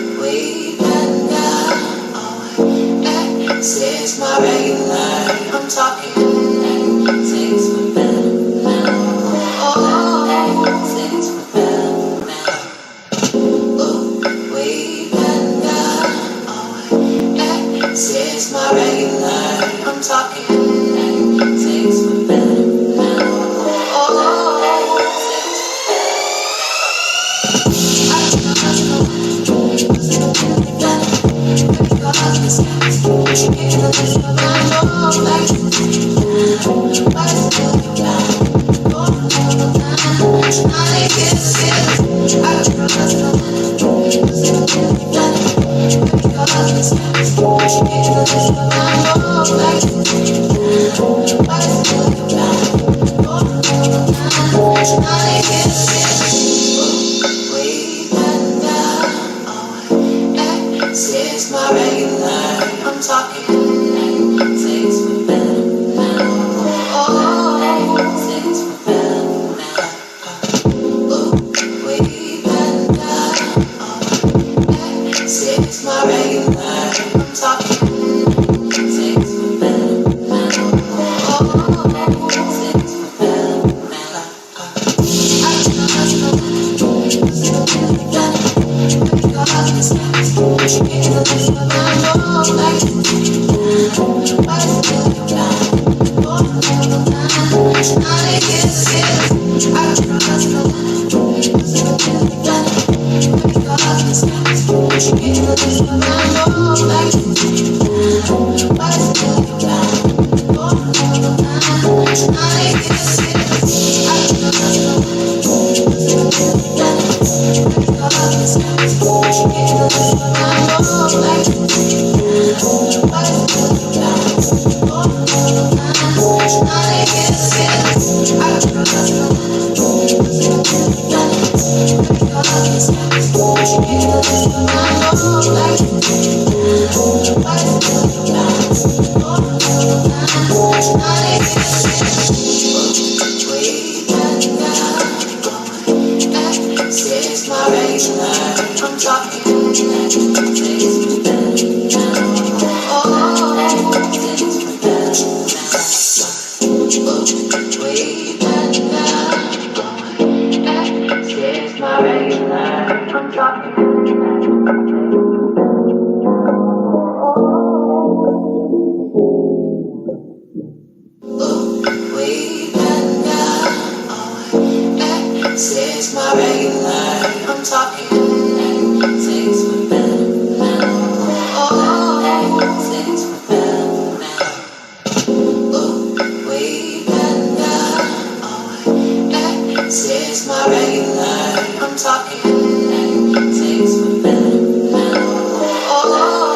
We been down. This is my regular. I'm talking things with better now. Oh, things with better now. Ooh, we been down. This is my regular. I'm talking things with better now. Oh, this is my regular. I'm talking things with better now. Oh, things with better now. Ooh, we been down. This is my regular. I'm talking things with better now. Oh, things with better now. I'm talking things with better now. Oh, things with better now. We been down. This is my regular. I'm talking. We been down. This is my regular. I'm talking things with better now. Oh, things with better now. Ooh, we been down. This is my regular. I'm talking things with better now. Oh,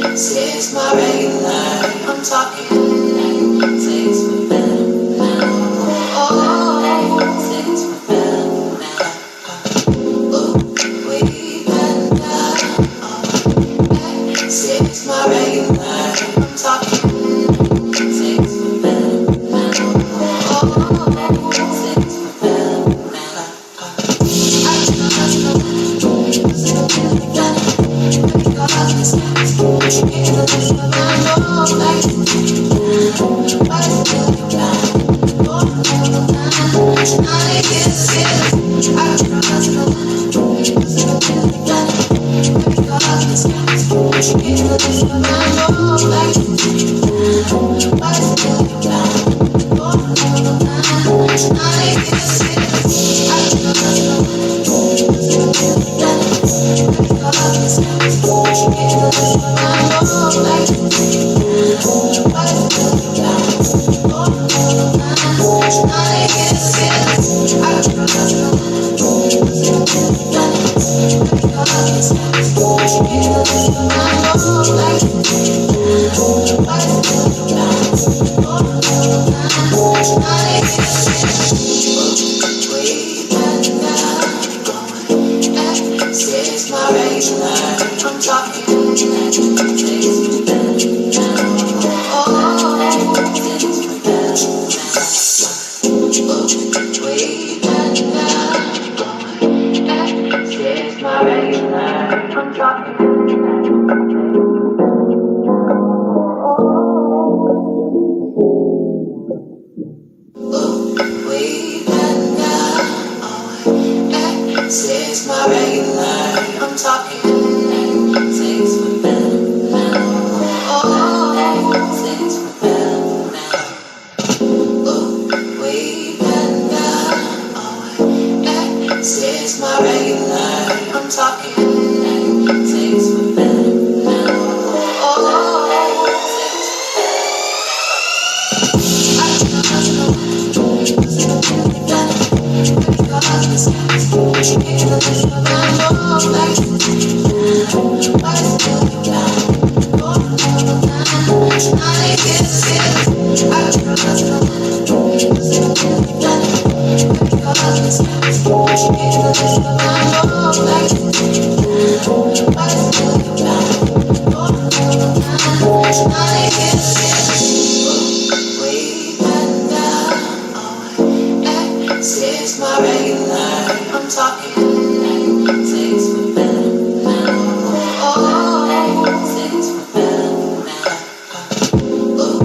this is my regular. I'm talking things with better now. Oh, things with better now. Ooh, we been down. This is my regular. I'm talking things with better now. Oh, things with better I my regular. I'm talking things with better metal. Oh, things with better metal. Oh, way better. Oh, this is my regular. I'm talking things with better metal. Oh, this is my regular. I'm talking things with better metal. Oh, things with better metal. Oh,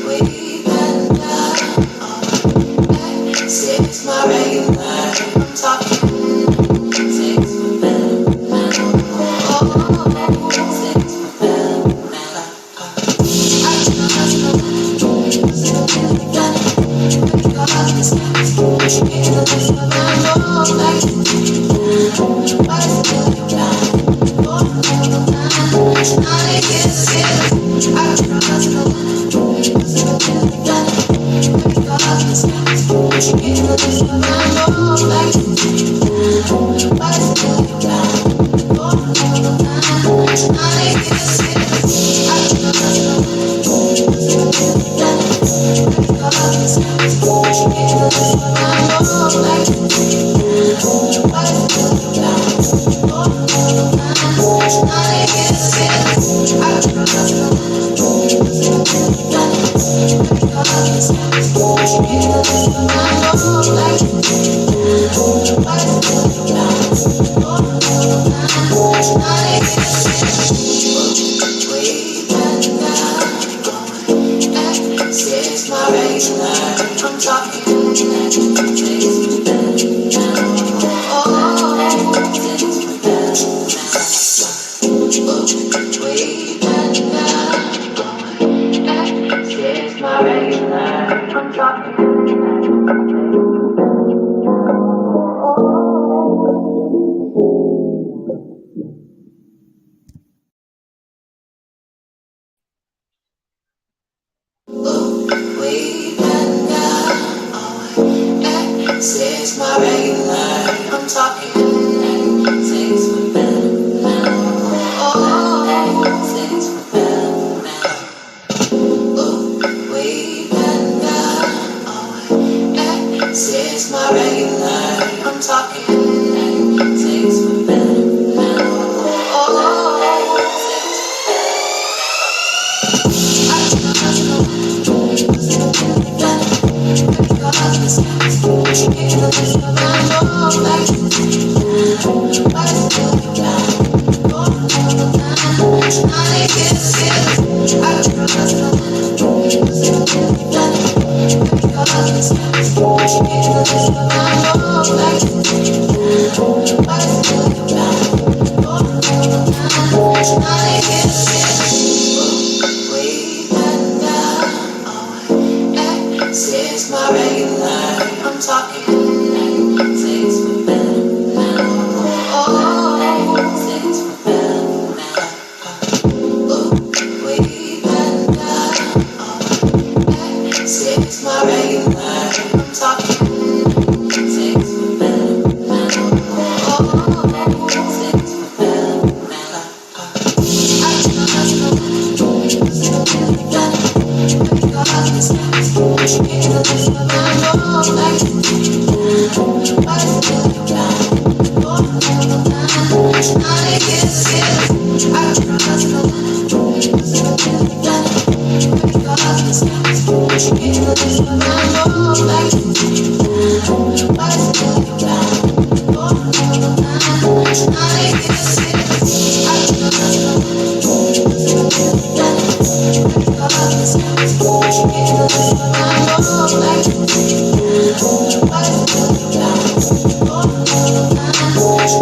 way better. Oh, this is my regular. I'm talking things with better metal. Oh, things with better metal. This is my regular. I'm talking things with better metal. Oh, things with better metal. Oh, way better. Oh, this is my regular. I'm talking things with better metal. Oh, this is my regular. I'm talking things with better metal. Oh, things with better metal. Oh, way better. Oh, this is my regular. I'm talking things with better metal. Oh, things with better metal.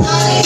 I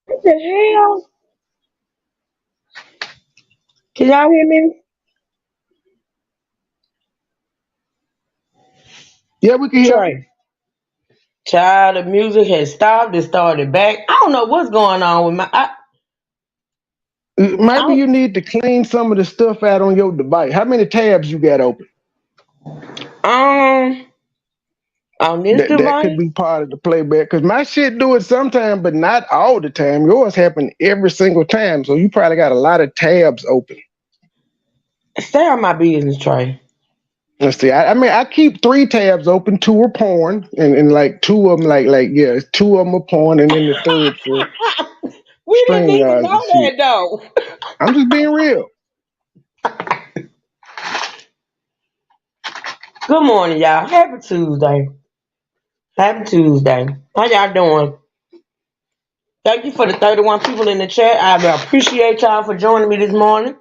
What the hell? Can y'all hear me? Yeah, we can hear. Trey. Child, the music has stopped. It started back. I don't know what's going on with my. I Maybe don't, you need to clean some of the stuff out on your device. How many tabs you got open? um on this That could device. be part of the playback. Cause my shit do it sometimes, but not all the time. Yours happen every single time, so you probably got a lot of tabs open. Stay on my business, Trey. Let's see. I mean, I keep 3 tabs open. 2 are porn, and like 2 of them, yeah, 2 of them are porn, and then the third for We didn't string even yards know and shit. that though. I'm just being real. Good morning, y'all. Happy Tuesday. Happy Tuesday. How y'all doing? Thank you for the 31 people in the chat. I appreciate y'all for joining me this morning.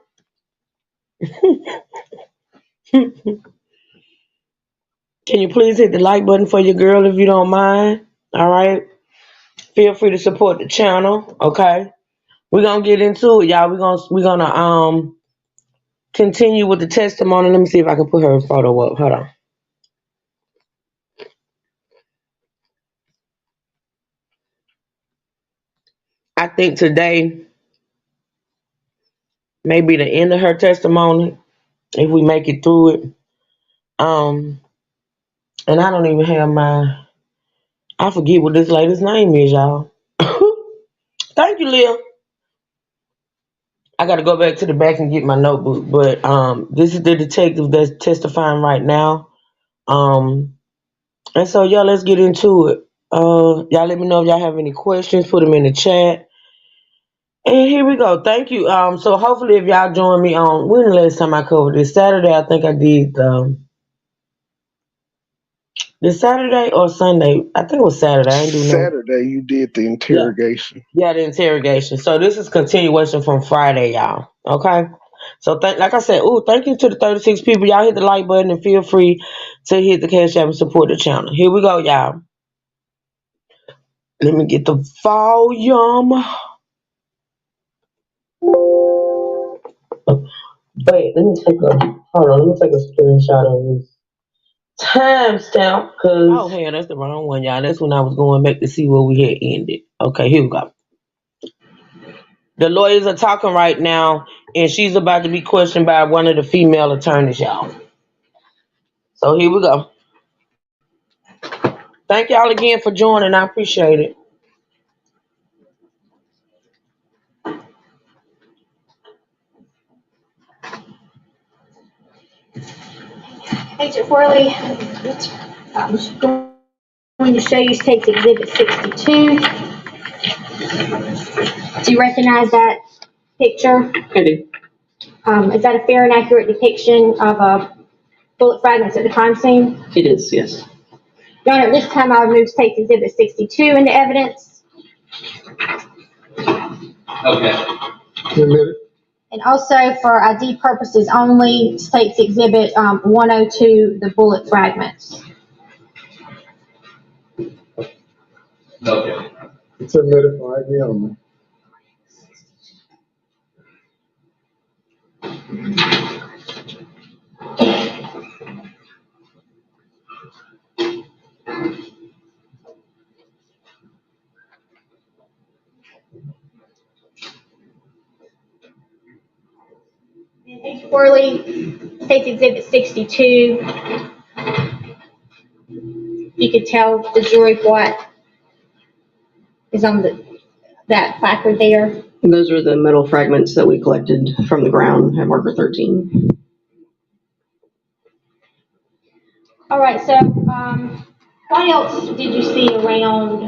Can you please hit the like button for your girl if you don't mind? All right. Feel free to support the channel. Okay. We're gonna get into it, y'all. We're gonna continue with the testimony. Let me see if I can put her photo up. Hold on. I think today may be the end of her testimony if we make it through it. And I don't even have I forget what this lady's name is, y'all. Thank you, Leah. I got to go back to the back and get my notebook. But this is the detective that's testifying right now. And so, y'all, let's get into it. Y'all let me know if y'all have any questions. Put them in the chat. And here we go. Thank you. So hopefully if y'all join me on when the last time I covered this Saturday, I think I did this Saturday or Sunday. I think it was Saturday. I ain't do no. Saturday, you did the Yeah. interrogation. Yeah, the interrogation. So this is continuation from Friday, y'all. Okay. So like I said, thank you to the 36 people. Y'all hit the like button and feel free to hit the cash app and support the channel. Here we go, y'all. Let me get the volume. Wait, let me take a screenshot of this timestamp, cause that's the wrong one, y'all. That's when I was going back to see where we had ended. Okay, here we go. The lawyers are talking right now, and she's about to be questioned by one of the female attorneys, y'all. So here we go. Thank y'all again for joining. I appreciate it. Agent Worley, I'm just going to show you State's Exhibit 62. Do you recognize that picture? I do. Is that a fair and accurate depiction of bullet fragments at the crime scene? It is, yes. Your Honor, at this time I'll remove State's Exhibit 62 into evidence. Okay. And also for ID purposes only, State's Exhibit 102, the bullet fragments. Okay. It's submitted for ID only. Agent Worley, State's Exhibit 62. You could tell the jury what is on that placard there. Those are the metal fragments that we collected from the ground at Marker 13. All right, so what else did you see around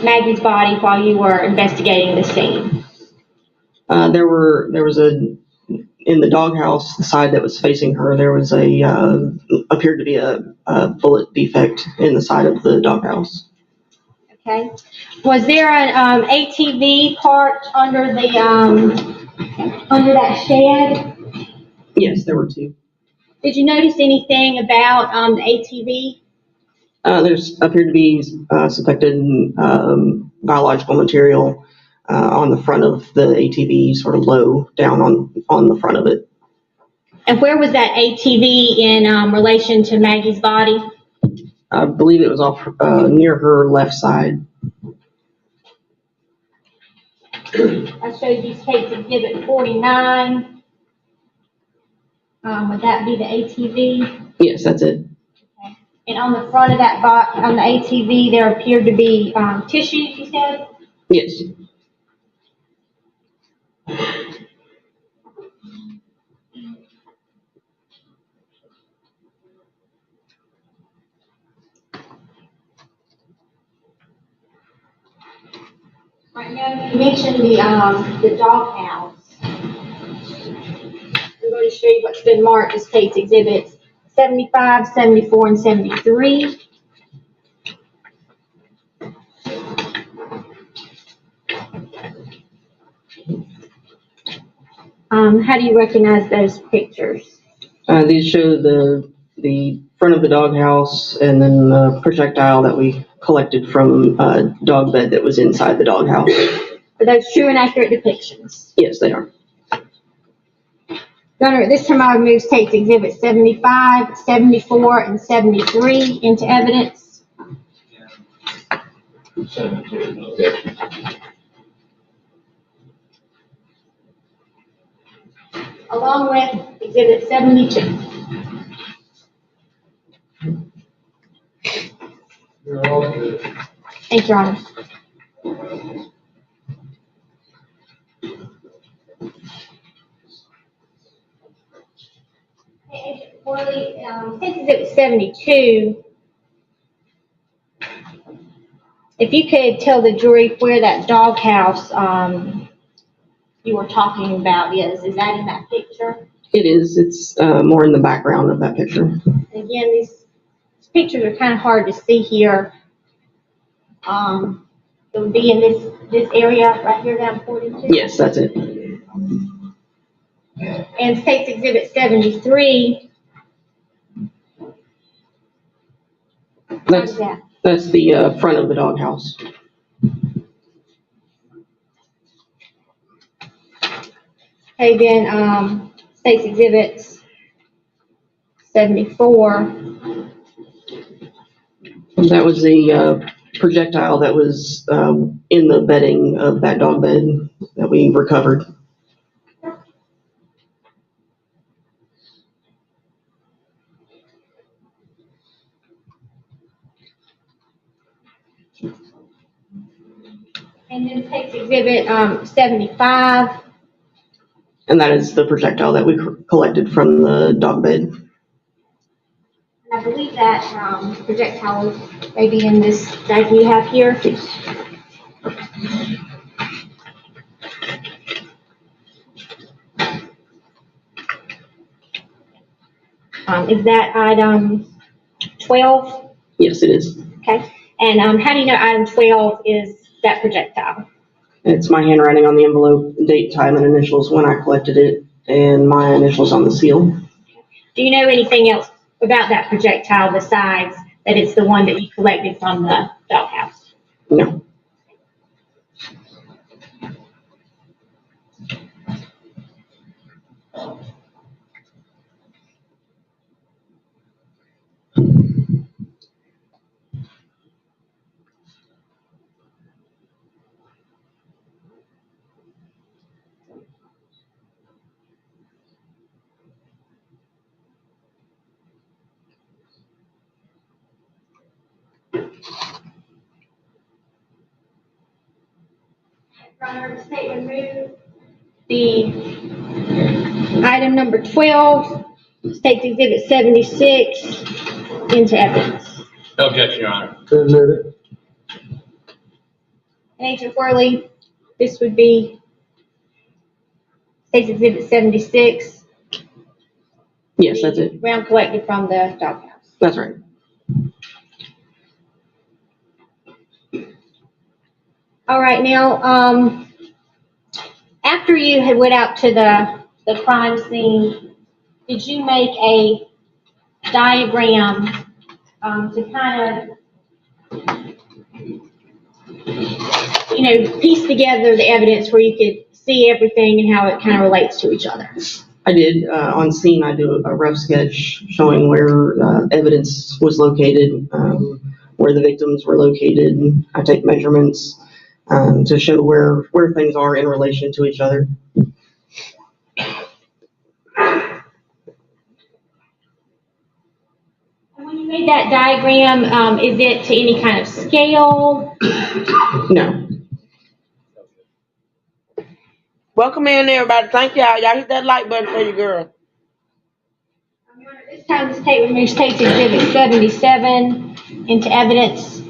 Maggie's body while you were investigating the scene? There was in the doghouse, the side that was facing her, there was appeared to be a bullet defect in the side of the doghouse. Okay. Was there an ATV parked under the under that shed? Yes, there were 2. Did you notice anything about the ATV? There's appeared to be suspected biological material on the front of the ATV, sort of low down on the front of it. And where was that ATV in relation to Maggie's body? I believe it was off near her left side. I showed you State's Exhibit 49. Would that be the ATV? Yes, that's it. Okay. And on the front of that box, on the ATV, there appeared to be tissues, you said? Yes. You mentioned the doghouse. I'm going to show you what's been marked as case exhibits 75, 74, and 73. How do you recognize those pictures? These show the front of the doghouse and then the projectile that we collected from a dog bed that was inside the doghouse. Are those true and accurate depictions? Yes, they are. Gunner, at this time I would move case exhibits 75, 74, and 73 into evidence. Along with exhibit 72. Thank you, Your Honor. Worley, case exhibit 72. If you could tell the jury where that doghouse you were talking about is that in that picture? It is. It's more in the background of that picture. Again, these pictures are kind of hard to see here. It would be in this area right here that I'm pointing to? Yes, that's it. And case exhibit 73. That's the front of the doghouse. Okay, then case exhibits 74. That was the projectile that was in the bedding of that dog bed that we recovered. And then case exhibit 75. And that is the projectile that we collected from the dog bed. And I believe that projectile may be in this bag you have here. Is that item 12? Yes, it is. Okay. And how do you know item 12 is that projectile? It's my handwriting on the envelope, date, time, and initials when I collected it, and my initials on the seal. Do you know anything else about that projectile besides that it's the one that you collected from the doghouse? No. The state would move the item number 12, State's Exhibit 76, into evidence. No objection, Your Honor. Transmitted. And Agent Worley, this would be State's Exhibit 76. Yes, that's it. Round collected from the doghouse. That's right. All right, now, after you had went out to the crime scene, did you make a diagram to kind of, piece together the evidence where you could see everything and how it kind of relates to each other? I did. On scene, I do a rough sketch showing where evidence was located, where the victims were located. I take measurements to show where things are in relation to each other. When you made that diagram, is it to any kind of scale? No. Welcome in, everybody. Thank y'all. Y'all hit that like button for your girl. This time, the state removes State's Exhibit 77 into evidence.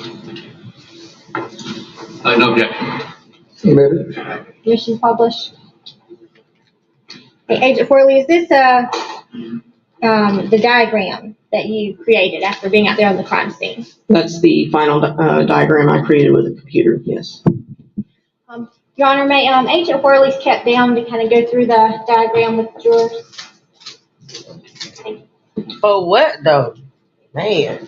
No objection. Submitted. Permission to publish. Okay, Agent Worley, is this the diagram that you created after being out there on the crime scene? That's the final diagram I created with a computer, yes. Your Honor, may Agent Worley step down to kind of go through the diagram with jurors? For what though? Man.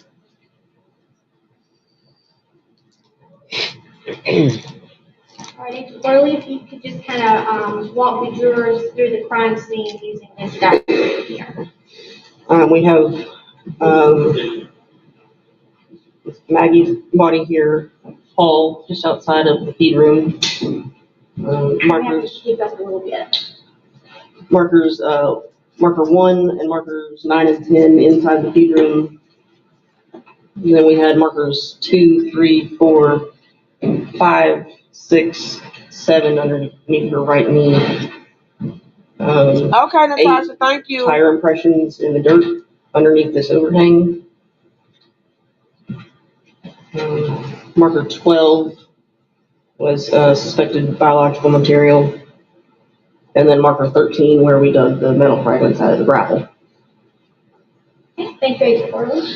All right, Agent Worley, if you could just kind of walk the jurors through the crime scene using this diagram here. We have Maggie's body here, Paul just outside of the feed room. We have to Markers, speak up a little bit. marker 1 and markers 9 and 10 inside the feed room. And then we had markers 2, 3, 4, 5, 6, 7 underneath her right knee. Okay, Natasha, thank you. Tire impressions in the dirt underneath this overhang. Marker 12 was suspected biological material. And then marker 13 where we dug the metal fragments out of the gravel. Okay, thank you, Agent Worley.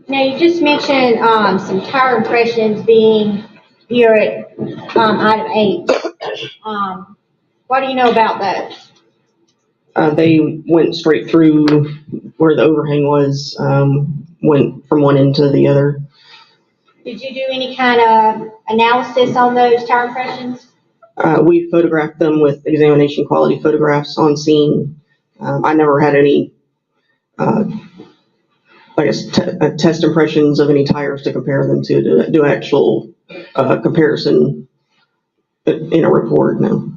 Now, you just mentioned some tire impressions being here at item 8. What do you know about those? They went straight through where the overhang was, went from one end to the other. Did you do any kind of analysis on those tire impressions? We photographed them with examination quality photographs on scene. I never had any, test impressions of any tires to compare them to do actual comparison in a report, no.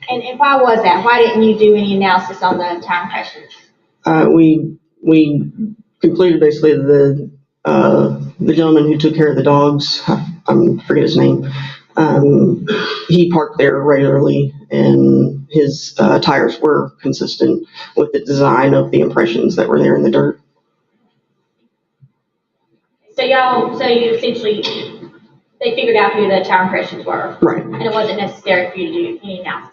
And why was that? Why didn't you do any analysis on the tire impressions? We concluded basically the gentleman who took care of the dogs, I forget his name, he parked there regularly and his tires were consistent with the design of the impressions that were there in the dirt. So you essentially, they figured out who the tire impressions were. Right. And it wasn't necessary for you to do any analysis.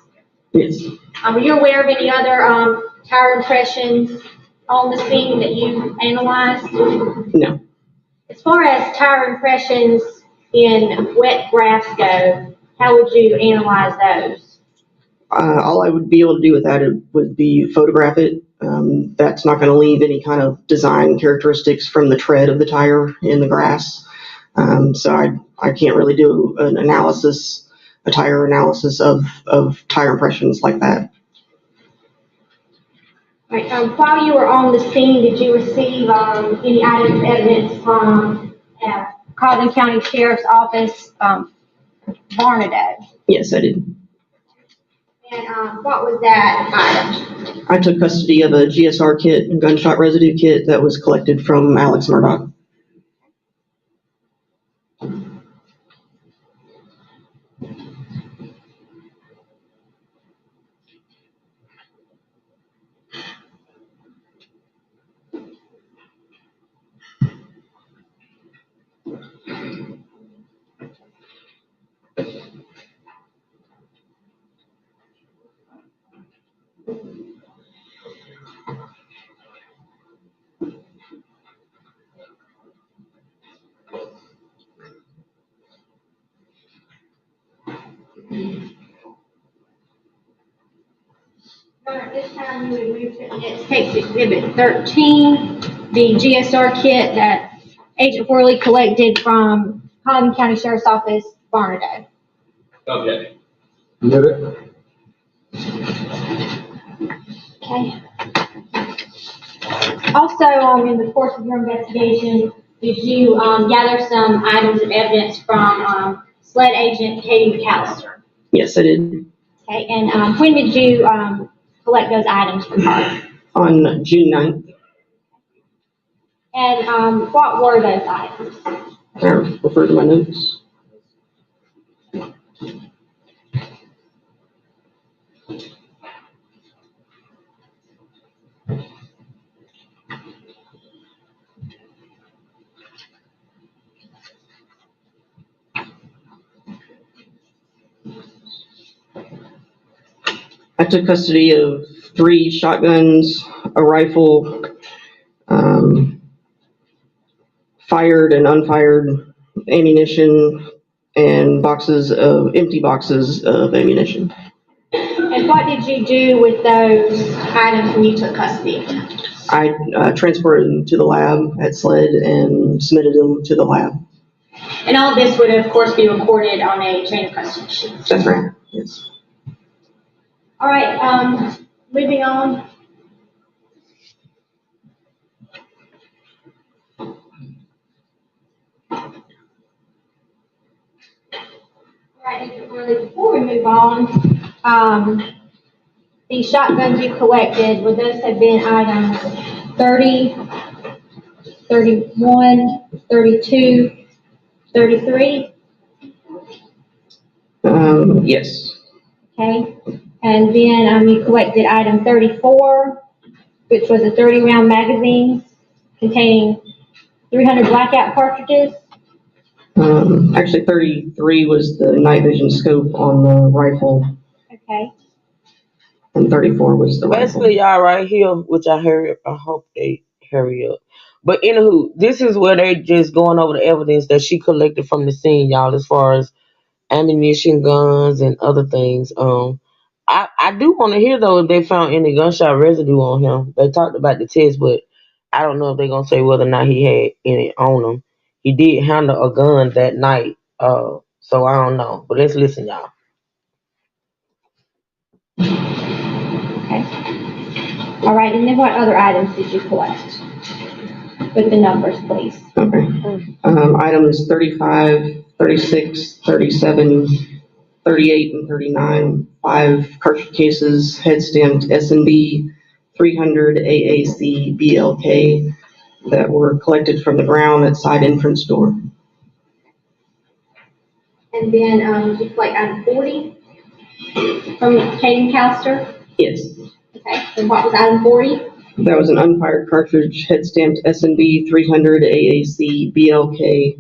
Yes. Are you aware of any other tire impressions on the scene that you analyzed? No. As far as tire impressions in wet grass go, how would you analyze those? All I would be able to do with that would be photograph it. That's not going to leave any kind of design characteristics from the tread of the tire in the grass. So I can't really do an analysis, a tire analysis of tire impressions like that. All right, while you were on the scene, did you receive any items of evidence from Colvin County Sheriff's Office, Barnadoe? Yes, I did. And what was that item? I took custody of a GSR kit and gunshot residue kit that was collected from Alex Murdoch. At this time, we would move to the next case, Exhibit 13, the GSR kit that Agent Worley collected from Colvin County Sheriff's Office, Barnadoe. Okay. Submitted. Okay. Also, in the course of your investigation, did you gather some items of evidence from SLED agent Katie McAllister? Yes, I did. Okay, and when did you collect those items from her? On June 9th. And what were those items? I refer to my notes. I took custody of 3 shotguns, a rifle, fired and unfired ammunition, and empty boxes of ammunition. And what did you do with those items when you took custody? I transported them to the lab at SLED and submitted them to the lab. And all of this would, of course, be recorded on a chain of custody sheet. That's right, yes. All right, moving on. All right, Agent Worley, before we move on, the shotguns you collected, would those have been items 30, 31, 32, 33? Yes. Okay, and then you collected item 34, which was a 30-round magazine containing 300 blackout cartridges. Actually, 33 was the night vision scope on the rifle, Okay, and 34 was the rifle. Basically, y'all right here, which I hope they hurry up. But anywho, this is where they just going over the evidence that she collected from the scene, y'all, as far as ammunition, guns, and other things. I do want to hear though if they found any gunshot residue on him. They talked about the test, but I don't know if they're gonna say whether or not he had any on him. He did handle a gun that night, so I don't know. But let's listen, y'all. okay. All right, and then what other items did you collect? With the numbers, please. Okay. Items 35, 36, 37, 38, and 39, 5 cartridge cases, head stamped S&B 300 AAC BLK that were collected from the ground at side entrance door. And then did you collect item 40 from Caden Calster? Yes. Okay, and what was item 40? That was an unfired cartridge, head stamped S&B 300 AAC BLK,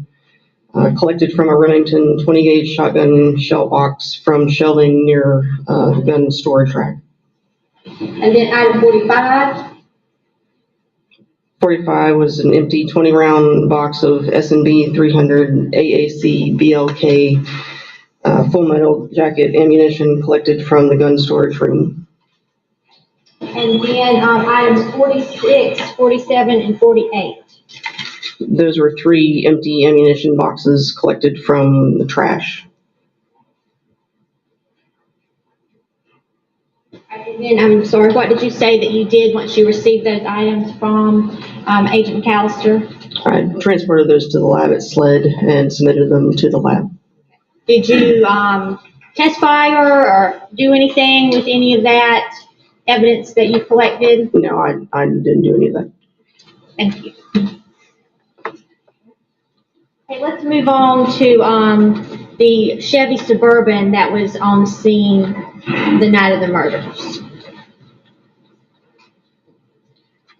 collected from a Remington 20 gauge shotgun shell box from shelving near the gun storage rack. And then item 45? 45 was an empty 20 round box of S&B 300 AAC BLK full metal jacket ammunition collected from the gun storage room. And then items 46, 47, and 48. Those were 3 empty ammunition boxes collected from the trash. And then, I'm sorry, what did you say that you did once you received those items from Agent McAllister? I transported those to the lab at SLED and submitted them to the lab. Did you test fire or do anything with any of that evidence that you collected? No, I didn't do any of that. Thank you. Okay, let's move on to the Chevy Suburban that was on scene the night of the murders.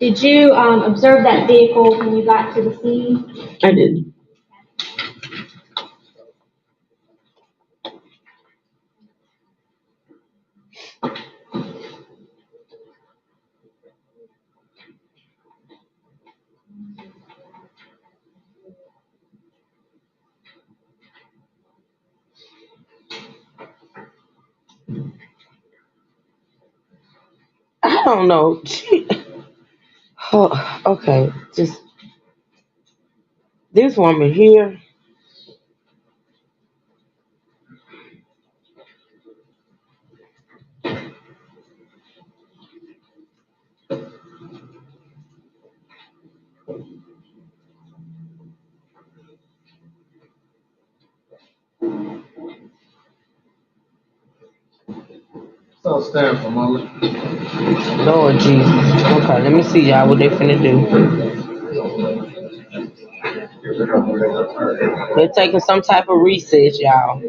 Did you observe that vehicle when you got to the scene? I did. I don't know. Oh, okay, just this woman here. So stand for a moment. Lord Jesus. Okay, let me see y'all what they finna do. They're taking some type of recess, y'all.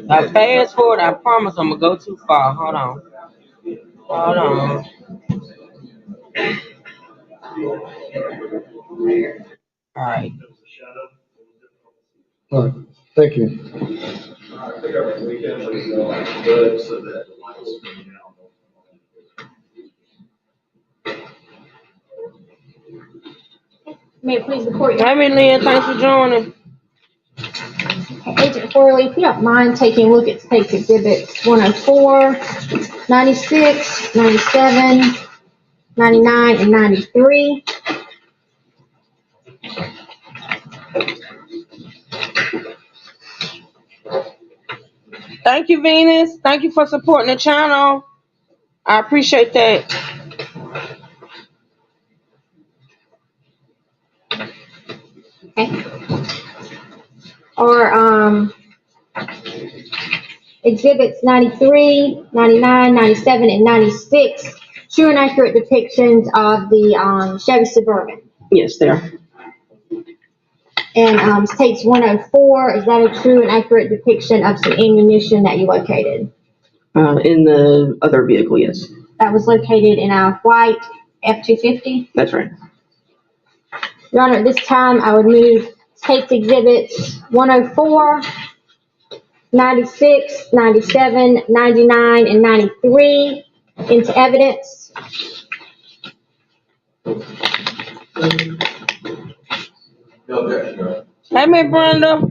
I fast forward, I promise I'm gonna go too far. Hold on. Hold on. All right. All right, thank you. May it please the court. Hey, Miss Lynn, thanks for joining. Agent Corley, if you don't mind taking a look at State's Exhibits 104, 96, 97, 99, and 93. Thank you, Venus. Thank you for supporting the channel. I appreciate that. Okay. Or Exhibits 93, 99, 97, and 96, true and accurate depictions of the Chevy Suburban. Yes, they are. And State's 104, is that a true and accurate depiction of some ammunition that you located? In the other vehicle, yes. That was located in a white F-250? That's right. Your Honor, at this time, I would move State's Exhibits 104, 96, 97, 99, and 93 into evidence. Hey, Miss Brenda.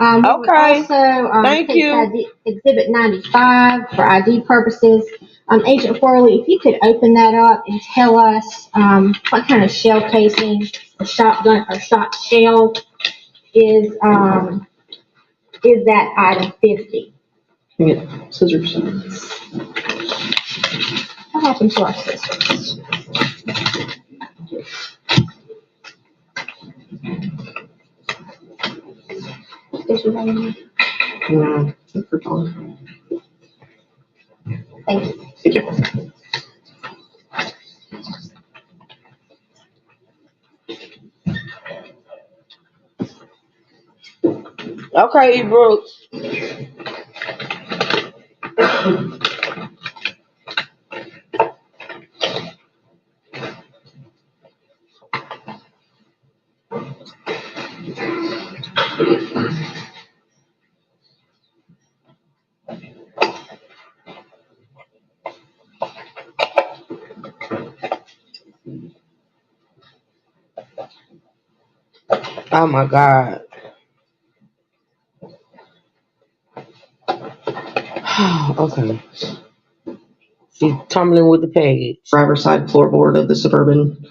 Okay. Also, Thank take you. Exhibit 95 for ID purposes. Agent Forley, if you could open that up and tell us what kind of shell casing or shotgun or shot shell is that item 50? Can you get scissors? What happened to our scissors? Did you have any? No, for Tom. Thank you. Thank you. Okay, Brooks. Oh my God. Okay. She's tumbling with the package. Driver's side floorboard of the Suburban.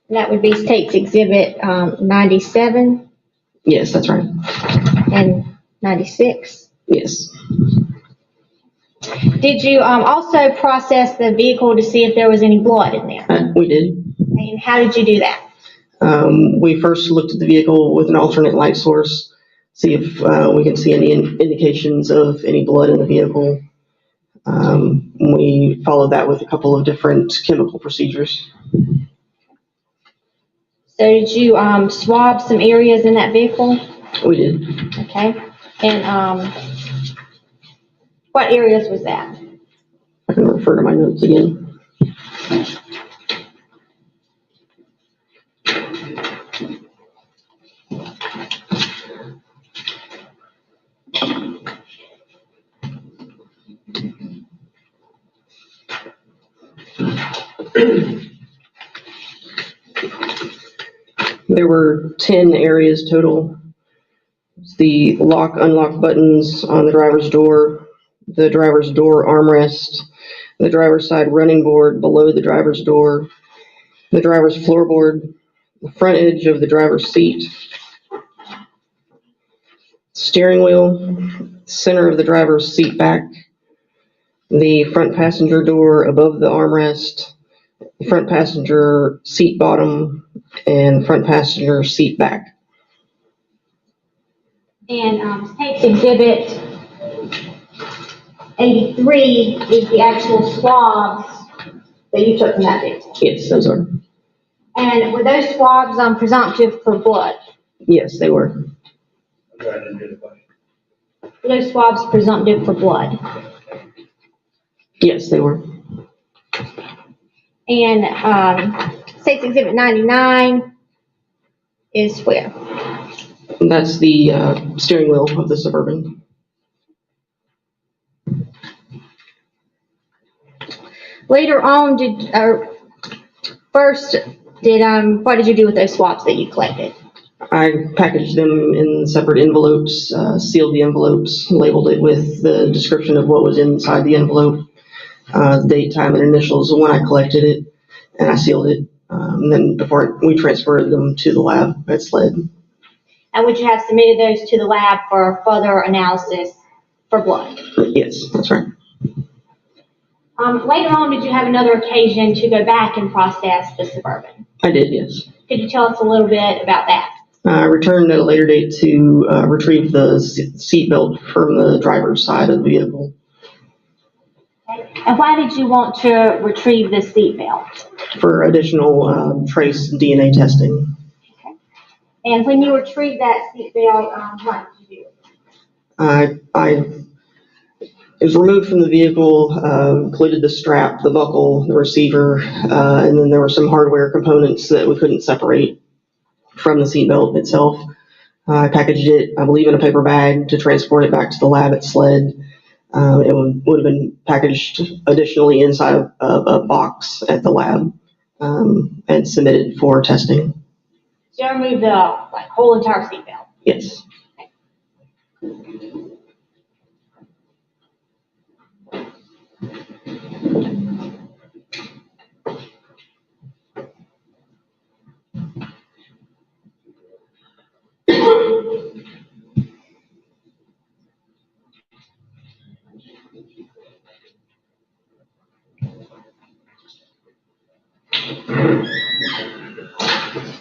That would be State's Exhibit 97 Yes, that's right. and 96. Yes. Did you also process the vehicle to see if there was any blood in there? We did. And how did you do that? We first looked at the vehicle with an alternate light source, see if we can see any indications of any blood in the vehicle. We followed that with a couple of different chemical procedures. So did you swab some areas in that vehicle? We did. Okay. And what areas was that? I can refer to my notes again. There were 10 areas total. The lock, unlock buttons on the driver's door armrest, the driver's side running board below the driver's door, the driver's floorboard, the front edge of the driver's seat, steering wheel, center of the driver's seat back, the front passenger door above the armrest, the front passenger seat bottom, and front passenger seat back. And State's Exhibit 83 is the actual swabs that you took from that victim. Yes, those are. And were those swabs presumptive for blood? Yes, they were. Were those swabs presumptive for blood? Yes, they were. And State's Exhibit 99 is where? That's the steering wheel of the Suburban. Later on, what did you do with those swabs that you collected? I packaged them in separate envelopes, sealed the envelopes, labeled it with the description of what was inside the envelope, date, time, and initials when I collected it, and I sealed it. Then before we transferred them to the lab at SLED. And would you have submitted those to the lab for further analysis for blood? Yes, that's right. Later on, did you have another occasion to go back and process the Suburban? I did, yes. Could you tell us a little bit about that? I returned at a later date to retrieve the seatbelt from the driver's side of the vehicle. Okay. And why did you want to retrieve the seatbelt? For additional trace DNA testing. Okay. And when you retrieved that seatbelt, what did you do? It was removed from the vehicle, included the strap, the buckle, the receiver, and then there were some hardware components that we couldn't separate from the seatbelt itself. I packaged it, I believe, in a paper bag to transport it back to the lab at SLED. It would have been packaged additionally inside of a box at the lab and submitted for testing. So you removed the whole entire seatbelt? Yes.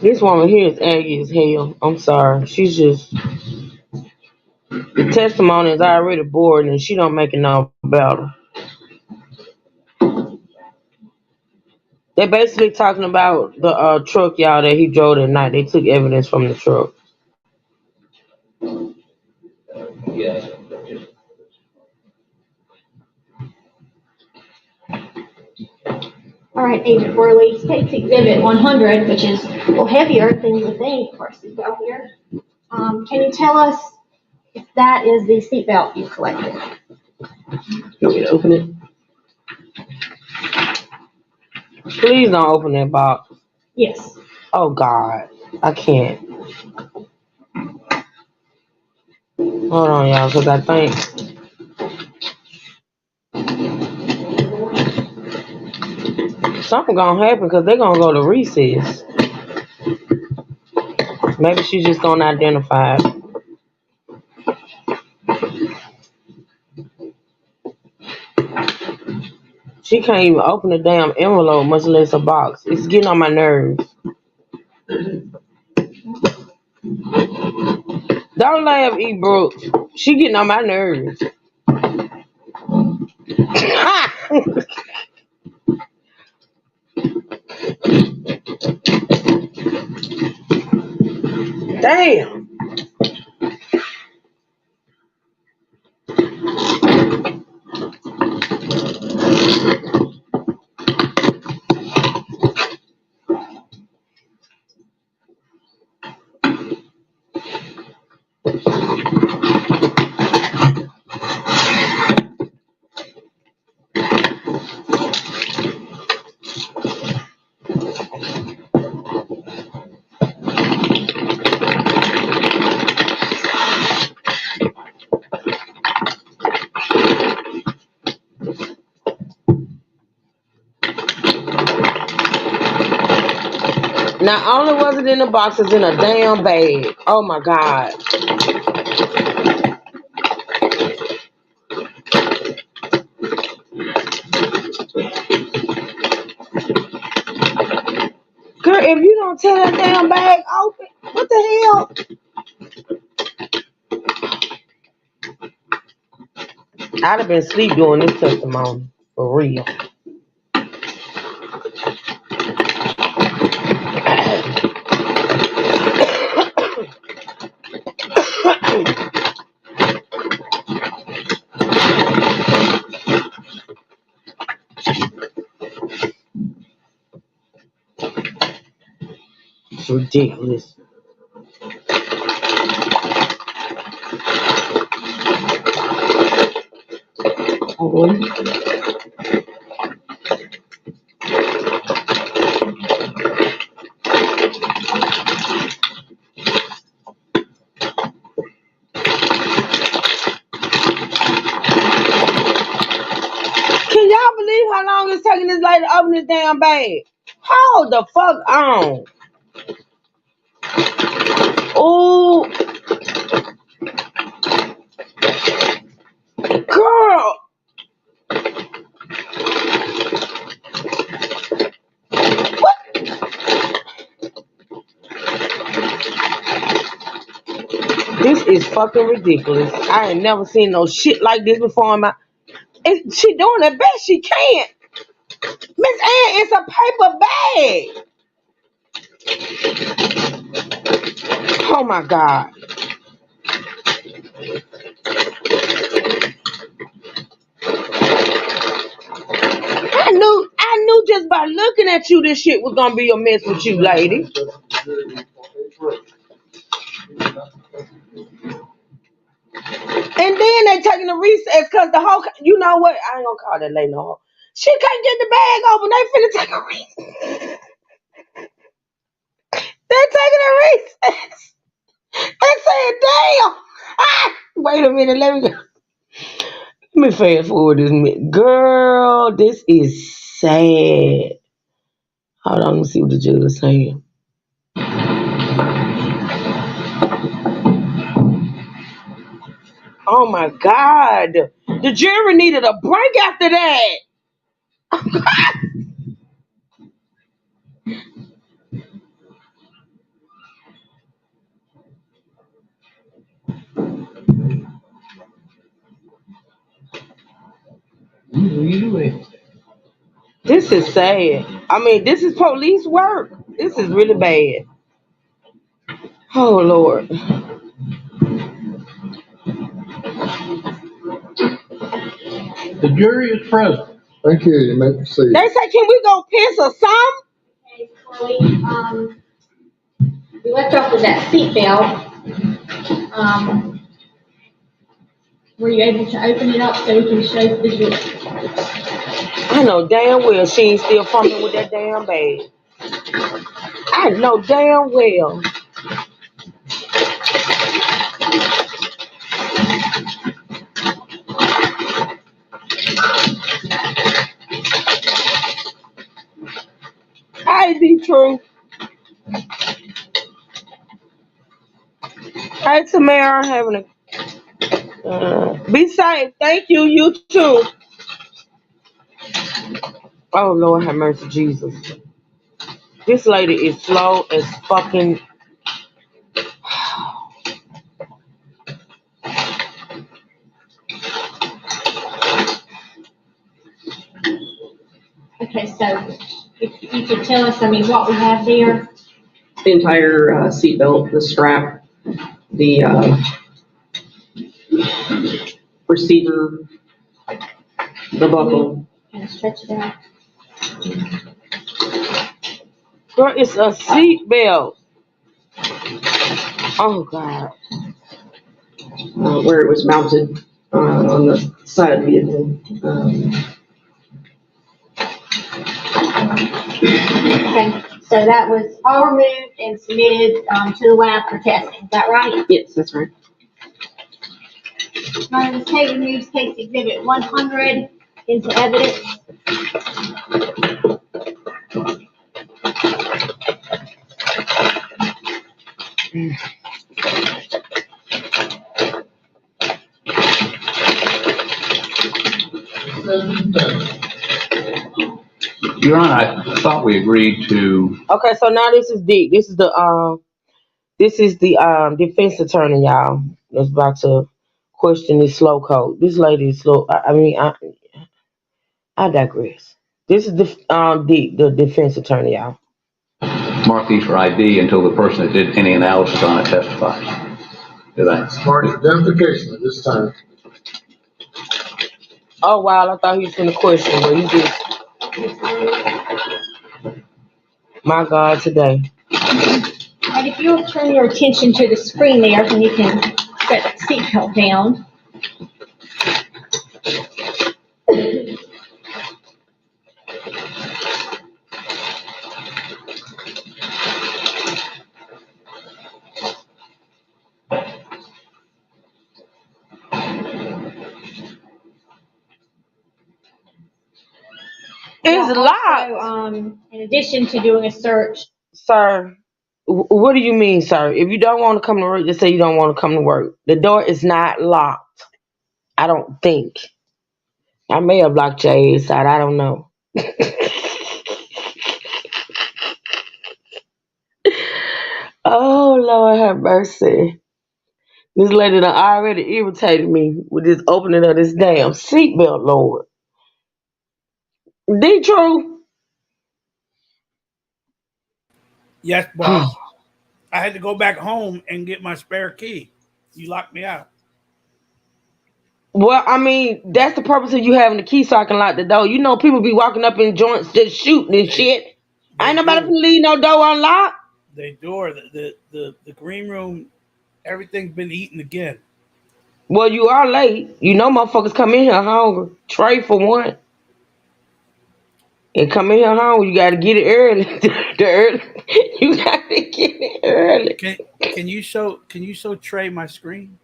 This woman here is aggy as hell. I'm sorry. She's just, the testimony is already bored and she don't make it no better. They're basically talking about the truck, y'all, that he drove that night. They took evidence from the truck. All right, Agent Worley, State's Exhibit 100, which is a little heavier than you would think for a seatbelt here. Can you tell us if that is the seatbelt you collected? You want me to open it? Please don't open that box. Yes. Oh, God. I can't. Hold on, y'all, because I think. Something gonna happen because they're gonna go to recess. Maybe she's just gonna identify it. She can't even open the damn envelope, much less a box. It's getting on my nerves. Don't laugh, E. Brooks. She getting on my nerves. Damn. Not only was it in the box, it's in a damn bag. Oh my God. Girl, if you don't tear that damn bag open, what the hell? I'd have been asleep doing this testimony. For real. It's ridiculous. Can y'all believe how long it's taking this lady to open this damn bag? Hold the fuck on. Oh, girl. What? This is fucking ridiculous. I ain't never seen no shit like this before in my... She doing the best she can. Miss Ann, it's a paper bag. Oh my God. I knew just by looking at you this shit was gonna be a mess with you, lady. And then they taking the recess because the whole, you know what? I ain't gonna call that lady no more. She can't get the bag open. They finna take a recess. They're taking a recess. They saying, damn. Ah, wait a minute. Let me fast forward this minute. Girl, this is sad. Hold on, let me see what the judge is saying. Oh my God. The jury needed a break after that. This is sad. I mean, this is police work. This is really bad. Oh, Lord. The jury is present. Thank you. You may proceed. They say, can we go piss or something? Okay, Chloe, we left off with that seatbelt. Were you able to open it up so we can show the visual? I know damn well she ain't still fumbling with that damn bag. I know damn well. Hey, D-True. Hey, Tamara, having a... be safe. Thank you. You too. Oh, Lord, have mercy, Jesus. This lady is slow as fucking... Okay, so if you could tell us, I mean, what we have there. The entire seatbelt, the strap, the receiver, the buckle. Kind of stretch it out. Girl, it's a seat belt. Oh, God. Where it was mounted on the side of the vehicle. Okay, so that was all removed and submitted to the lab for testing. Is that right? Yes, that's right. Ms. Taylor moves case exhibit 100 into evidence. Your Honor, I thought we agreed to, Okay, so now this is Dick. This is the defense attorney, y'all. That's about to question this slow code. This lady is slow. I digress. This is the defense attorney, y'all. mark these for ID until the person that did any analysis on it testifies. Did I? Mark identification at this time. Oh wow, I thought he was in the question, but he just my God today. And if you'll turn your attention to the screen there, then you can set that seatbelt down. It's Now, locked. also, in addition to doing a search, Sir, what do you mean, sir? If you don't want to come to work, just say you don't want to come to work. The door is not locked. I don't think. I may have locked your ass out. I don't know. Oh, Lord have mercy. This lady done already irritated me with this opening of this damn seatbelt, Lord. D-True? Yes, boss. I had to go back home and get my spare key. You locked me out. Well, I mean, that's the purpose of you having the key so I can lock the door. You know, people be walking up in joints just shooting and shit. Ain't nobody finna leave no door unlocked. They do. The green room, everything's been eaten again. Well, you are late. You know motherfuckers come in here hungry. Trey for one. And come in here hungry, you gotta get it early. You gotta get it early. Can you show Trey my screen?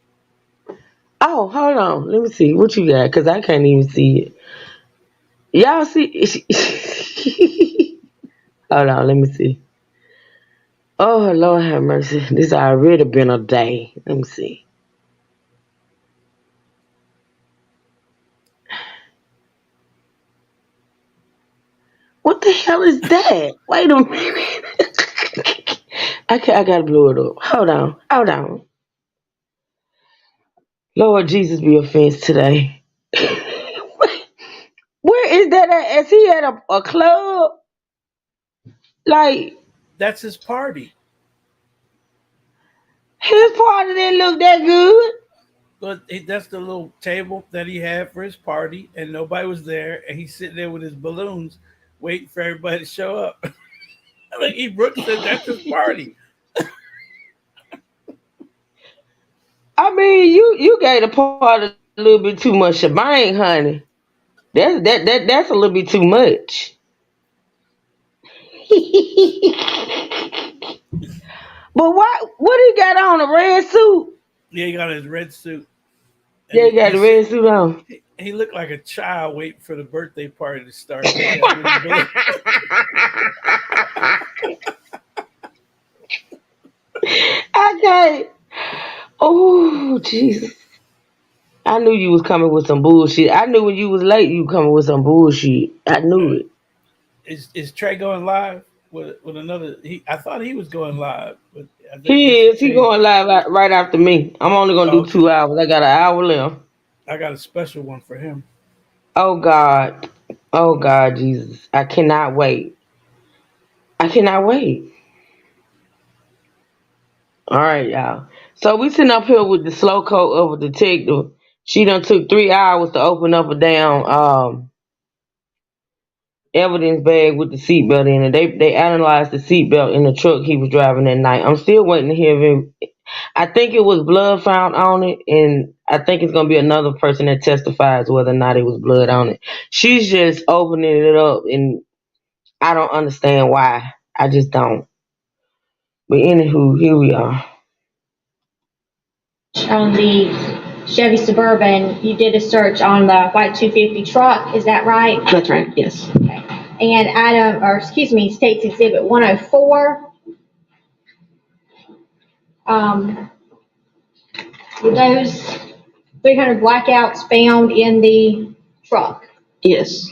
Oh, hold on. Let me see what you got, cause I can't even see it. Y'all see? Hold on, let me see. Oh Lord have mercy. This already been a day. Let me see. What the hell is that? Wait a minute. I gotta blow it up. Hold on. Lord Jesus be offense today. Where is that at? Is he at a club? Like, that's his party. His party didn't look that good. But that's the little table that he had for his party, and nobody was there, and he's sitting there with his balloons, waiting for everybody to show up. Like E. Brooks said, that's his party. I mean, you gave the party a little bit too much shebang, honey. That's a little bit too much. But what he got on, a red suit? Yeah, he got his red suit. Yeah, he got the red suit on. He looked like a child waiting for the birthday party to start. Okay. Oh, Jesus. I knew you was coming with some bullshit. I knew when you was late, you coming with some bullshit. I knew it. Is Trey going live with another? I thought he was going live, but he is. He going live right after me. I'm only gonna do 2 hours. I got an hour left. I got a special one for him. Oh God, Jesus! I cannot wait. All right, y'all. So we sitting up here with the slow coat of a detective. She done took 3 hours to open up a damn evidence bag with the seatbelt in it. They analyzed the seatbelt in the truck he was driving that night. I'm still waiting to hear him. I think it was blood found on it, and I think it's gonna be another person that testifies whether or not it was blood on it. She's just opening it up, and I don't understand why. I just don't. But anywho, here we are. On the Chevy Suburban, you did a search on the white 250 truck, is that right? That's right, yes. Okay. And State's Exhibit 104. Were those 300 blackouts found in the truck? Yes,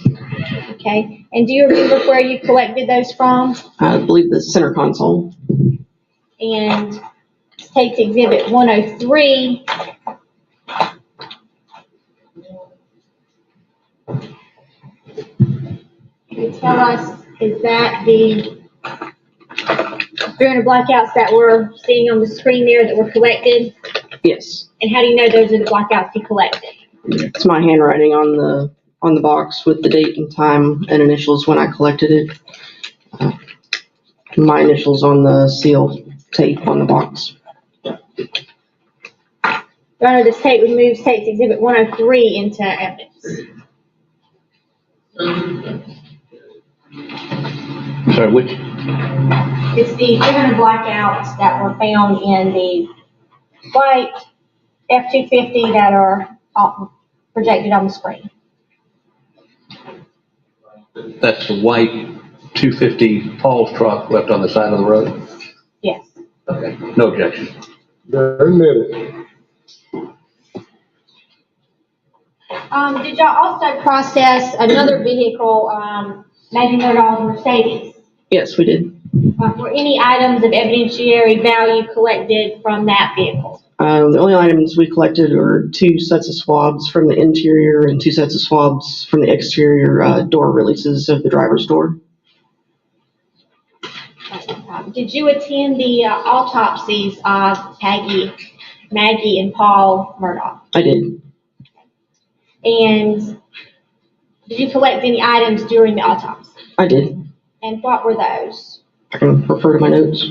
Okay, and do you remember where you collected those from? I believe the center console. And State's Exhibit 103. Can you tell us, is that the 300 blackouts that we're seeing on the screen there that were collected? Yes, And how do you know those are the blackouts you collected? it's my handwriting on the box with the date and time and initials when I collected it. My initials on the seal tape on the box. Your Honor, the state would move State's Exhibit 103 into evidence. Sorry, which? It's the 300 blackouts that were found in the white F-250 that are projected on the screen. That's the white 250 Paul's truck left on the side of the road? Yes. Okay, no objection. Admitted. Did y'all also process another vehicle, Maggie Murdaugh's Mercedes? Yes, we did. Were any items of evidentiary value collected from that vehicle? The only items we collected were 2 sets of swabs from the interior and 2 sets of swabs from the exterior door releases of the driver's door. Did you attend the autopsies of Maggie and Paul Murdaugh? I did. And did you collect any items during the autopsy? I did. And what were those? I can refer to my notes.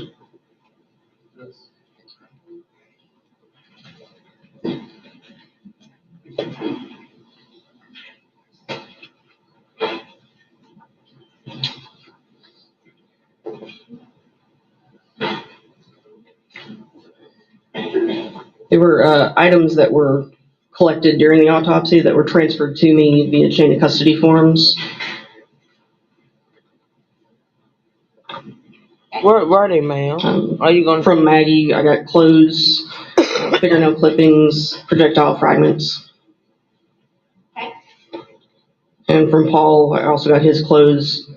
There were items that were collected during the autopsy that were transferred to me via chain of custody forms. Where are they, ma'am? Are you going From Maggie, I got clothes, fingernail clippings, projectile fragments. Okay. And from Paul, I also got his clothes,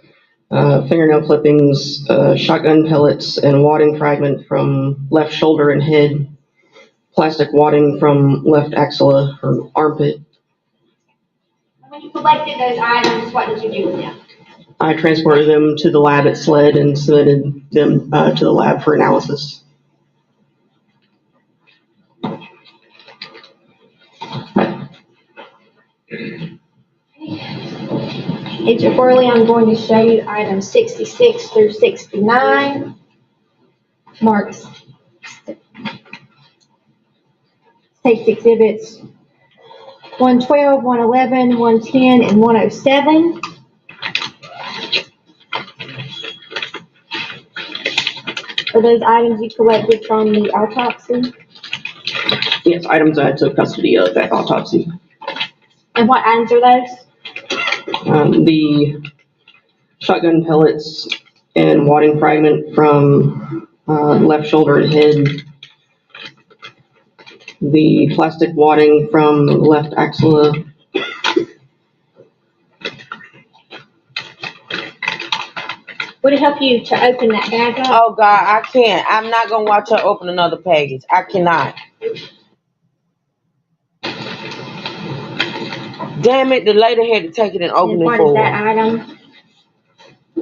fingernail clippings, shotgun pellets, and wadding fragment from left shoulder and head, plastic wadding from left axilla or armpit. When you collected those items, what did you do with them? I transported them to the lab at SLED and submitted them to the lab for analysis. Agent Worley, I'm going to show you items 66 through 69. Marks. State's exhibits 112, 111, 110, and 107. Are those items you collected from the autopsy? Yes, items I took custody of at autopsy. And what items are those? The shotgun pellets and wadding fragment from left shoulder and head. The plastic wadding from left axilla. Would it help you to open that bag up? Oh God, I can't. I'm not gonna watch her open another package. I cannot. Damn it, the lady had to take it and open And it what for is her. that item?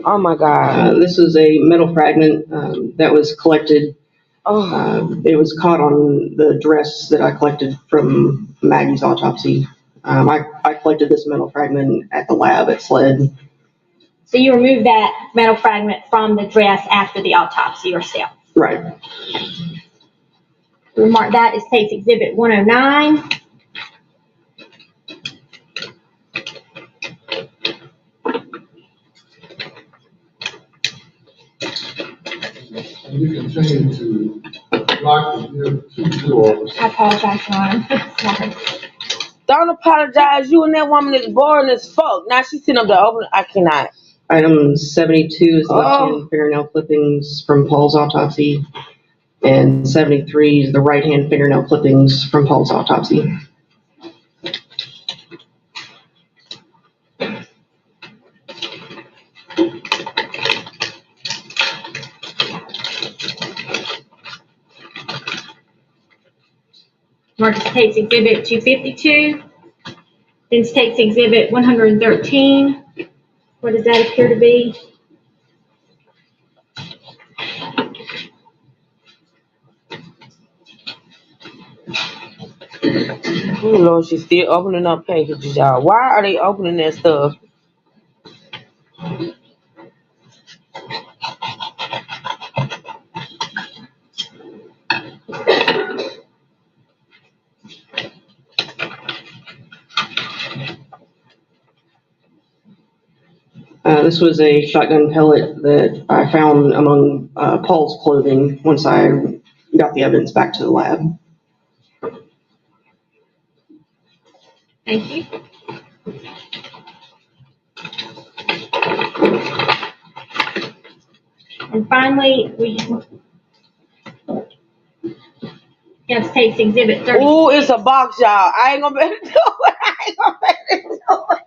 Oh my God. This is a metal fragment that was collected. Oh. It was caught on the dress that I collected from Maggie's autopsy. I collected this metal fragment at the lab at SLED. So you removed that metal fragment from the dress after the autopsy yourself? Right. Remark that as State's Exhibit 109. And you continue to lock the two doors. I apologize, Your Honor. Sorry. Don't apologize. You and that woman is boring as fuck. Now she's sitting up there open. I cannot. Item 72 is left-hand fingernail clippings from Paul's autopsy, and 73 is the right-hand fingernail clippings from Paul's autopsy. Marcus takes exhibit 252. Vince takes exhibit 113. What does that appear to be? Oh Lord, she's still opening up packages, y'all. Why are they opening that stuff? This was a shotgun pellet that I found among Paul's clothing once I got the evidence back to the lab. Thank you. And finally, Vince takes exhibit 30. Oh, it's a box, y'all. I ain't gonna be able to do it. I ain't gonna be able to do it.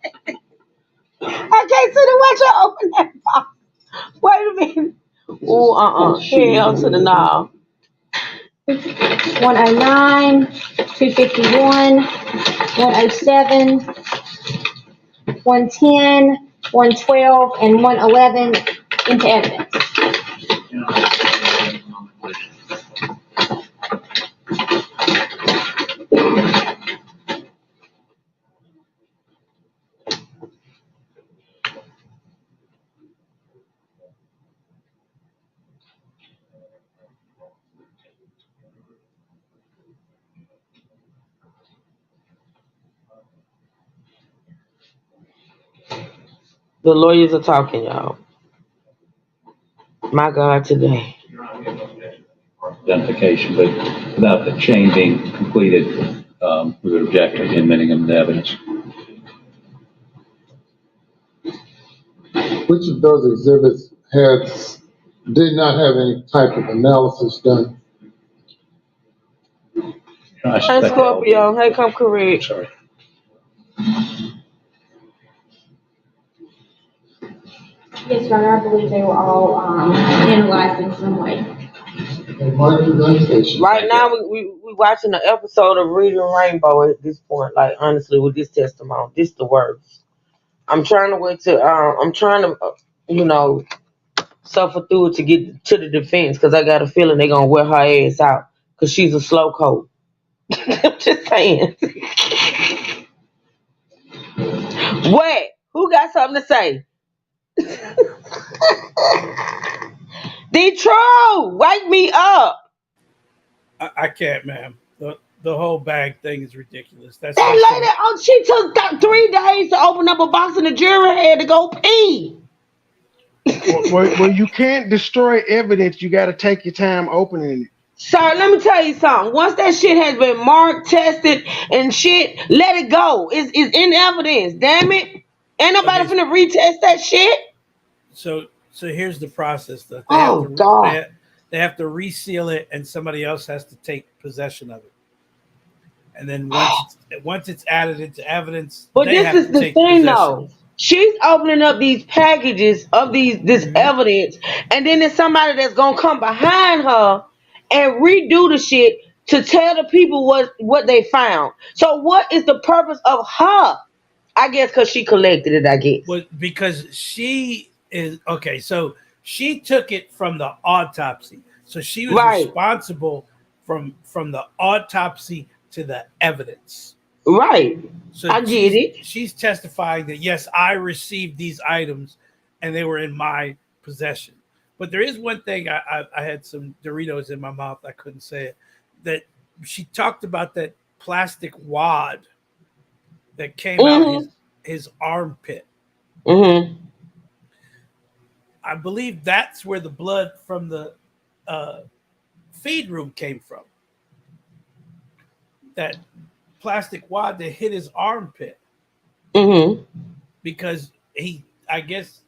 I can't see the watch you open that box. Wait a minute. Oh, hell to the knob. 109, 251, 107, 110, 112, and 111 into evidence. The lawyers are talking, y'all. My God, today. Identification, but without the chain being completed, we would object to admitting them to evidence. Which of those exhibits did not have any type of analysis done? I Hey, suspect that will be- Scorpio. Hey, come correct. Sorry. Yes, Your Honor, I believe they were all analyzed in some way. And mark your identification. Right now, we watching an episode of Reading Rainbow at this point. Like, honestly, with this testimony, this the worst. I'm trying to wait to, suffer through it to get to the defense because I got a feeling they're going to wear her ass out because she's a slow coat. I'm just saying. What? Who got something to say? Detroit, wake me up. I can't, ma'am. The whole bag thing is ridiculous. That's That lady, she took 3 days to open up a box and the jury had to go pee. Well, you can't destroy evidence. You got to take your time opening it. Sir, let me tell you something. Once that shit has been marked, tested, and shit, let it go. It's in evidence. Damn it. Ain't nobody finna retest that shit. So here's the process. Though. God. They have to reseal it, and somebody else has to take possession of it. And then once it's added into evidence, but this is the thing, though. She's opening up these packages of this evidence, and then there's somebody that's gonna come behind her and redo the shit to tell the people what they found. So what is the purpose of her? I guess because she collected it, I guess. Well, because she is okay. So she took it from the autopsy. So she was responsible from the autopsy to the evidence. Right. So I get it. She's testifying that yes, I received these items and they were in my possession. But there is one thing I had some Doritos in my mouth. I couldn't say it. That she talked about that plastic wad that came out his armpit. Mm-hmm. I believe that's where the blood from the feed room came from. That plastic wad that hit his armpit. Mm-hmm. Because I guess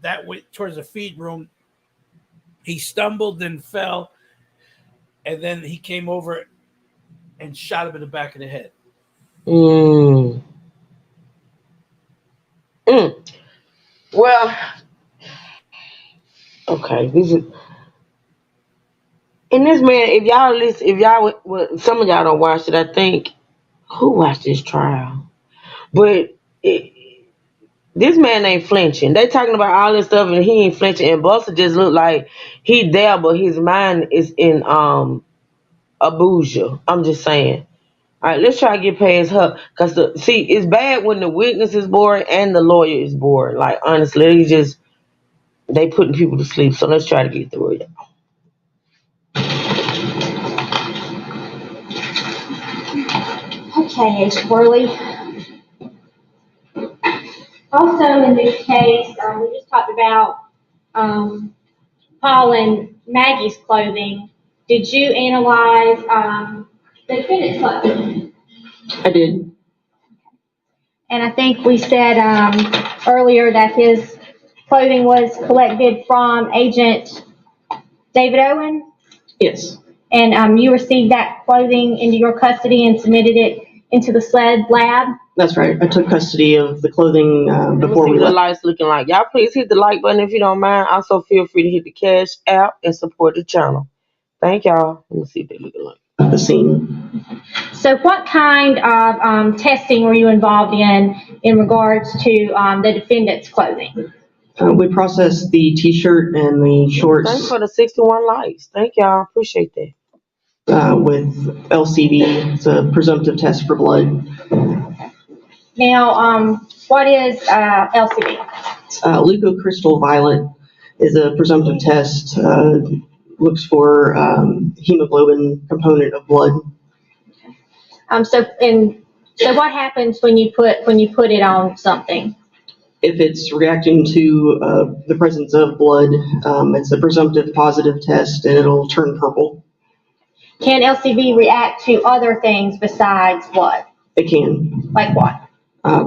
that went towards the feed room. He stumbled and fell, and then he came over and shot him in the back of the head. Well, okay, this is. And this man, if y'all listen, if y'all, well, some of y'all don't watch it, I think, who watched this trial? But this man ain't flinching. They talking about all this stuff and he ain't flinching. And Buster just look like he there, but his mind is in Abuja. I'm just saying. All right, let's try to get past her. Cause see, it's bad when the witness is bored and the lawyer is bored. Like honestly, they putting people to sleep. So let's try to get through it. Okay, Agent Worley. Also in this case, we just talked about Paul and Maggie's clothing. Did you analyze the defendant's clothing? I did. And I think we said earlier that his clothing was collected from Agent David Owen? Yes. And you received that clothing into your custody and submitted it into the SLED lab? That's right. I took custody of the clothing before we the left. lights looking like. Y'all please hit the like button if you don't mind. Also feel free to hit the Cash App and support the channel. Thank y'all. Let me see what they looking like. The scene. So what kind of testing were you involved in regards to the defendant's clothing? We processed the t-shirt and the shorts. Thanks for the 61 likes. Thank y'all. Appreciate that. With LCV. It's a presumptive test for blood. Now, what is LCV? Leucocrystal violet is a presumptive test. Looks for hemoglobin component of blood. So what happens when you put it on something? If it's reacting to the presence of blood, it's a presumptive positive test and it'll turn purple. Can LCV react to other things besides blood? It can. Like what?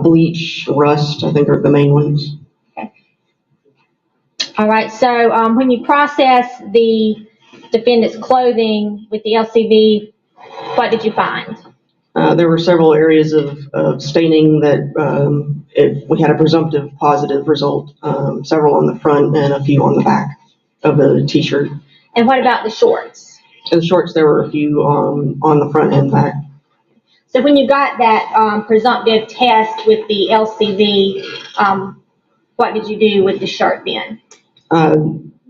Bleach, rust, I think are the main ones. Okay. All right, so when you process the defendant's clothing with the LCV, what did you find? There were several areas of staining that we had a presumptive positive result, several on the front and a few on the back of the t-shirt. And what about the shorts? In the shorts, there were a few on the front and back. So when you got that presumptive test with the LCV, what did you do with the shirt then?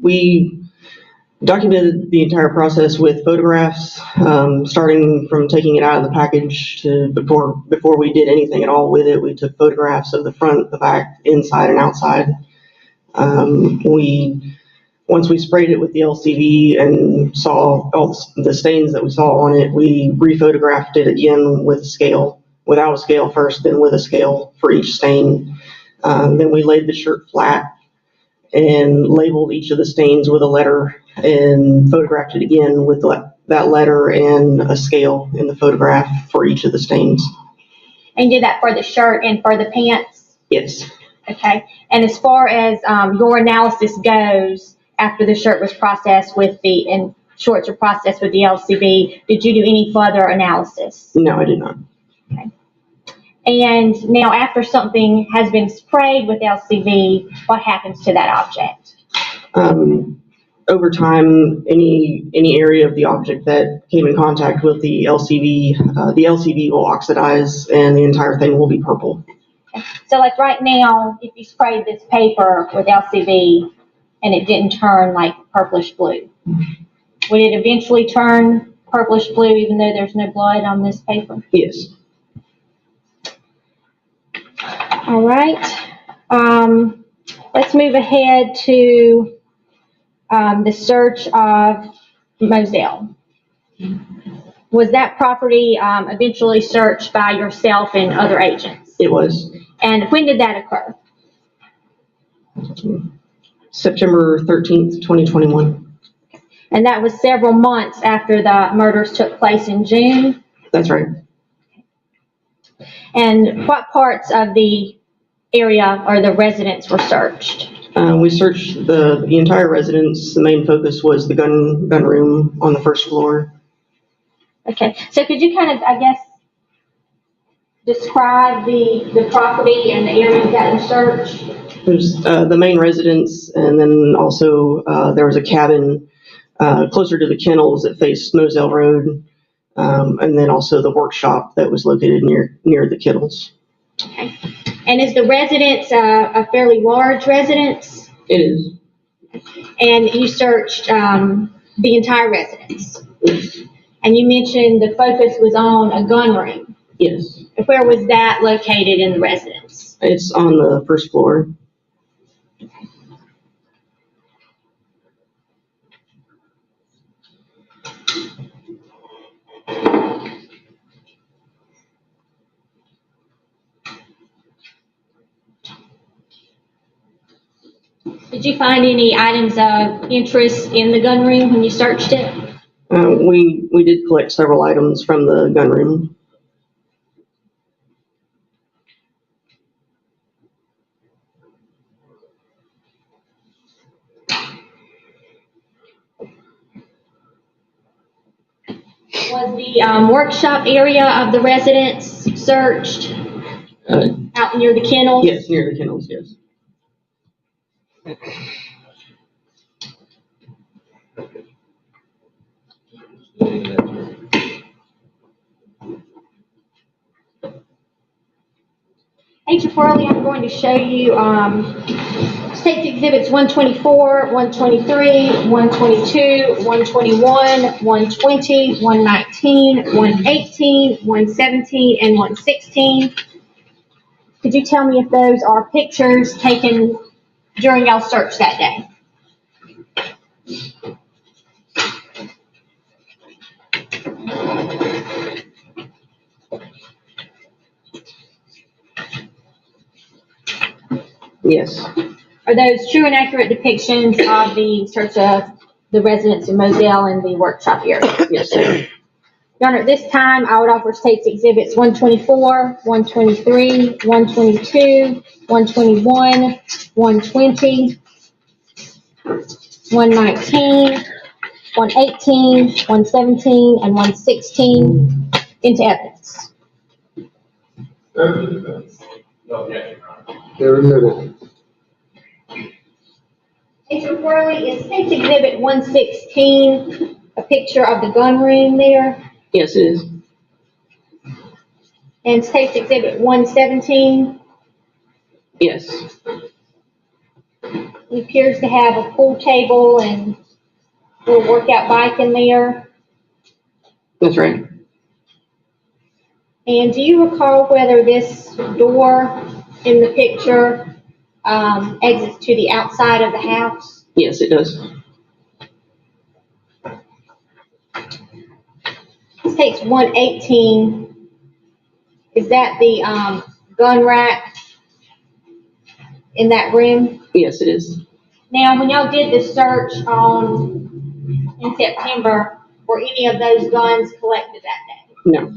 We documented the entire process with photographs, starting from taking it out of the package to before we did anything at all with it. We took photographs of the front, the back, inside and outside. Once we sprayed it with the LCV and saw all the stains that we saw on it, we rephotographed it again with a scale, without a scale first, then with a scale for each stain. Then we laid the shirt flat and labeled each of the stains with a letter and photographed it again with that letter and a scale in the photograph for each of the stains. And you did that for the shirt and for the pants? Yes. Okay. And as far as your analysis goes, after the shirt was processed and shorts were processed with the LCV, did you do any further analysis? No, I did not. Okay. And now after something has been sprayed with LCV, what happens to that object? Over time, any area of the object that came in contact with the LCV will oxidize and the entire thing will be purple. Okay. So like right now, if you sprayed this paper with LCV and it didn't turn like purplish blue, would it eventually turn purplish blue even though there's no blood on this paper? Yes. All right. Let's move ahead to the search of Moselle. Was that property eventually searched by yourself and other agents? It was. And when did that occur? September 13th, 2021. And that was several months after the murders took place in June? That's right. And what parts of the area or the residence were searched? We searched the entire residence. The main focus was the gun room on the first floor. Okay, so could you kind of, I guess, describe the property and the areas that were searched? There's the main residence, and then also there was a cabin closer to the kennels that faced Moselle Road, and then also the workshop that was located near the kennels. Okay. And is the residence a fairly large residence? It is. And you searched the entire residence? Yes. And you mentioned the focus was on a gun room. Yes. Where was that located in the residence? It's on the first floor. Did you find any items of interest in the gun room when you searched it? We did collect several items from the gun room. Was the workshop area of the residence searched out near the kennels? Yes, near the kennels, yes. Agent Farley, I'm going to show you State's Exhibits 124, 123, 122, 121, 120, 119, 118, 117, and 116. Could you tell me if those are pictures taken during y'all's search that day? Yes. Are those true and accurate depictions of the search of the residence in Moselle and the workshop area? Yes, sir. Your Honor, at this time, I would offer State's Exhibits 124, 123, 122, 121, 120, 119, 118, 117, and 116 into evidence. They're admitted. Agent Worley, is State's Exhibit 116 a picture of the gun room there? Yes, it is. And State's Exhibit 117? Yes. It appears to have a pool table and a little workout bike in there. That's right. And do you recall whether this door in the picture exits to the outside of the house? Yes, it does. State's 118. Is that the gun rack in that room? Yes, it is. Now, when y'all did the search in September, were any of those guns collected that day? No.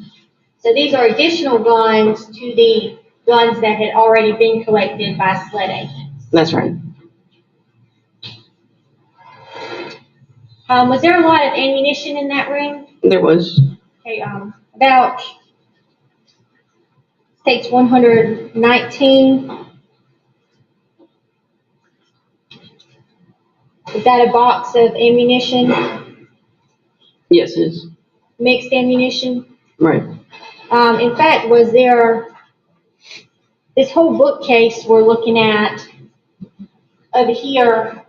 So these are additional guns to the guns that had already been collected by SLED agents. That's right. Was there a lot of ammunition in that room? There was. Okay, about State's 119. Is that a box of ammunition? Yes, it is. Mixed ammunition? Right. In fact, was there, this whole bookcase we're looking at over here,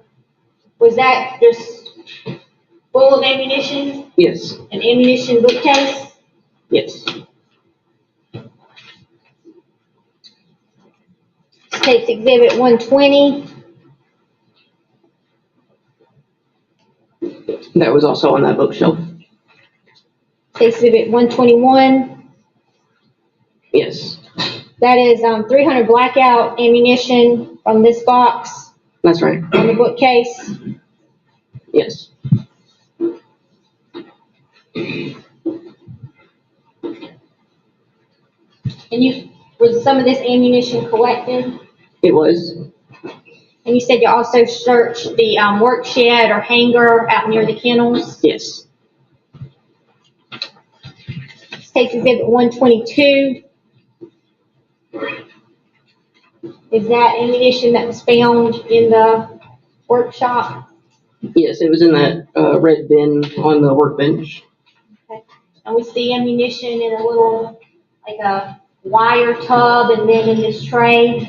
was that just full of ammunition? Yes. An ammunition bookcase? Yes. State's Exhibit 120. That was also on that bookshelf. State's Exhibit 121. Yes. That is 300 blackout ammunition from this box That's right. on the bookcase. Yes. And was some of this ammunition collected? It was. And you said you also searched the work shed or hangar out near the kennels? Yes. State's Exhibit 122. Is that ammunition that was found in the workshop? Yes, it was in that red bin on the workbench. And we see ammunition in a little, like a wire tub and then in this tray.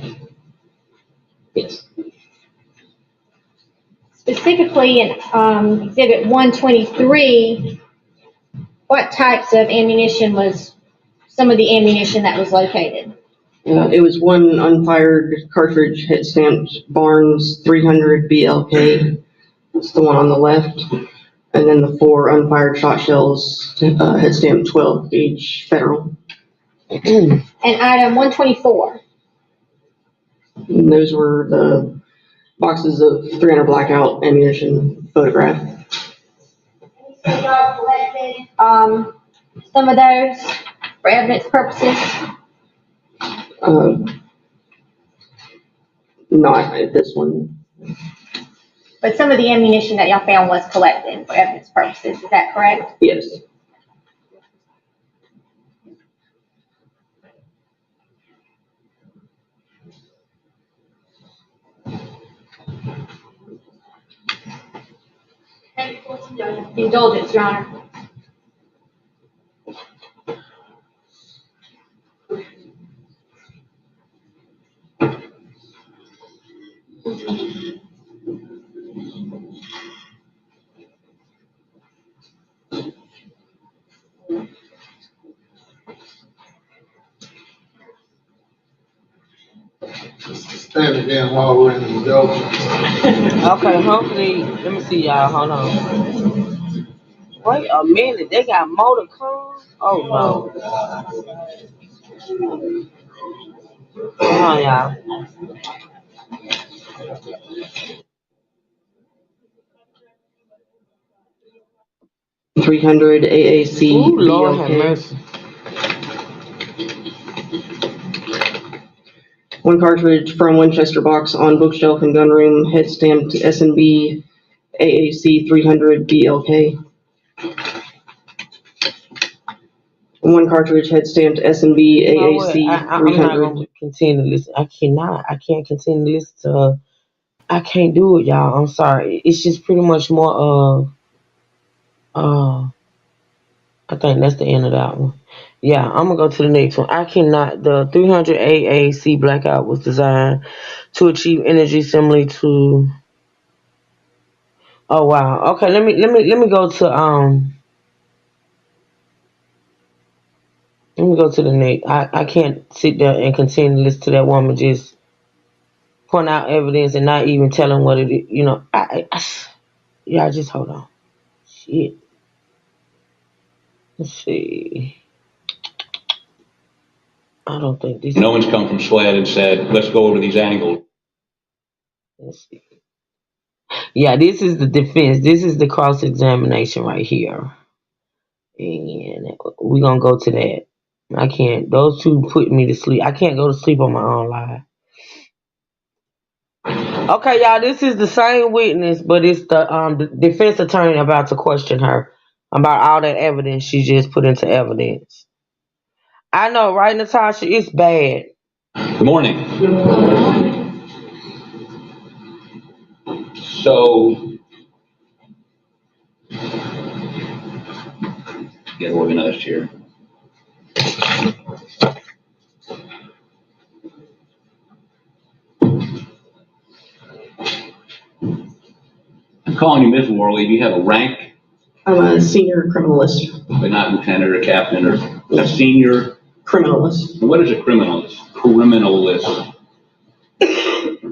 Yes. Specifically in Exhibit 123, what types of ammunition was some of the ammunition that was located? It was one unfired cartridge, head stamped Barnes 300 BLK. That's the one on the left. And then the 4 unfired shot shells, head stamped 12 gauge Federal. And item 124. And those were the boxes of 300 blackout ammunition photographed. So y'all collected some of those for evidence purposes? Not at this one. But some of the ammunition that y'all found was collected for evidence purposes, is that correct? Yes. Indulgence, Your Honor. Stand again while we're in the indulgence. Okay, hopefully, let me see y'all. Hold on. Wait a minute, they got motor cars? Oh no. Hold on, y'all. 300 AAC Ooh, Lord have BLK. mercy. 1 cartridge from Winchester box on bookshelf and gun room, head stamped S&B AAC 300 BLK. 1 cartridge, head stamped S&B You know what? AAC I'm not 300. gonna continue to listen. I can't continue to listen to her. I can't do it, y'all. I'm sorry. It's just pretty much more I think that's the end of that one. Yeah, I'm gonna go to the next one. I cannot. The 300 AAC blackout was designed to achieve energy similar to. Oh wow. Okay, let me go to Let me go to the next. I can't sit there and continue to listen to that woman just point out evidence and not even telling what it is. You know, yeah. Just hold on. Shit. Let's see. I don't think this. No one's come from SLED and said, let's go over these angles. Let's see. Yeah, this is the defense. This is the cross examination right here. And we're going to go to that. I can't. Those two put me to sleep. I can't go to sleep on my own lie. Okay, y'all, this is the same witness, but it's the defense attorney about to question her about all that evidence she just put into evidence. I know, right, Natasha? It's bad. Good morning. So, get organized here. I'm calling you Ms. Worley. Do you have a rank? I'm a senior criminalist. But not lieutenant or captain or a senior? Criminalist. What is a criminalist? Criminalist.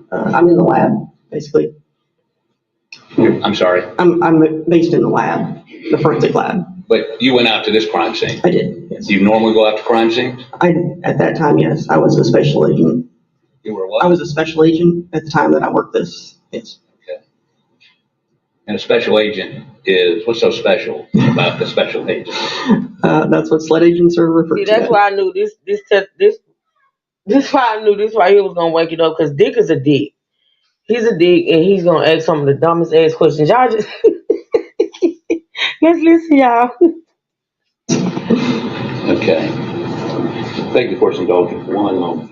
I'm in the lab, basically. I'm sorry. I'm based in the lab, the forensic lab. But you went out to this crime scene? I did, yes. Do you normally go out to crime scenes? At that time, yes. I was a special agent. You were what? I was a special agent at the time that I worked this, yes. Okay. And a special agent is, what's so special about the special agent? That's what SLED agents are referred to. See, that's why I knew this why I knew this right here was going to wake it up, because Dick is a dick. He's a dick, and he's going to ask some of the dumbest ass questions. Y'all just, let's listen, y'all. Okay. Thank you for some indulgence. One moment.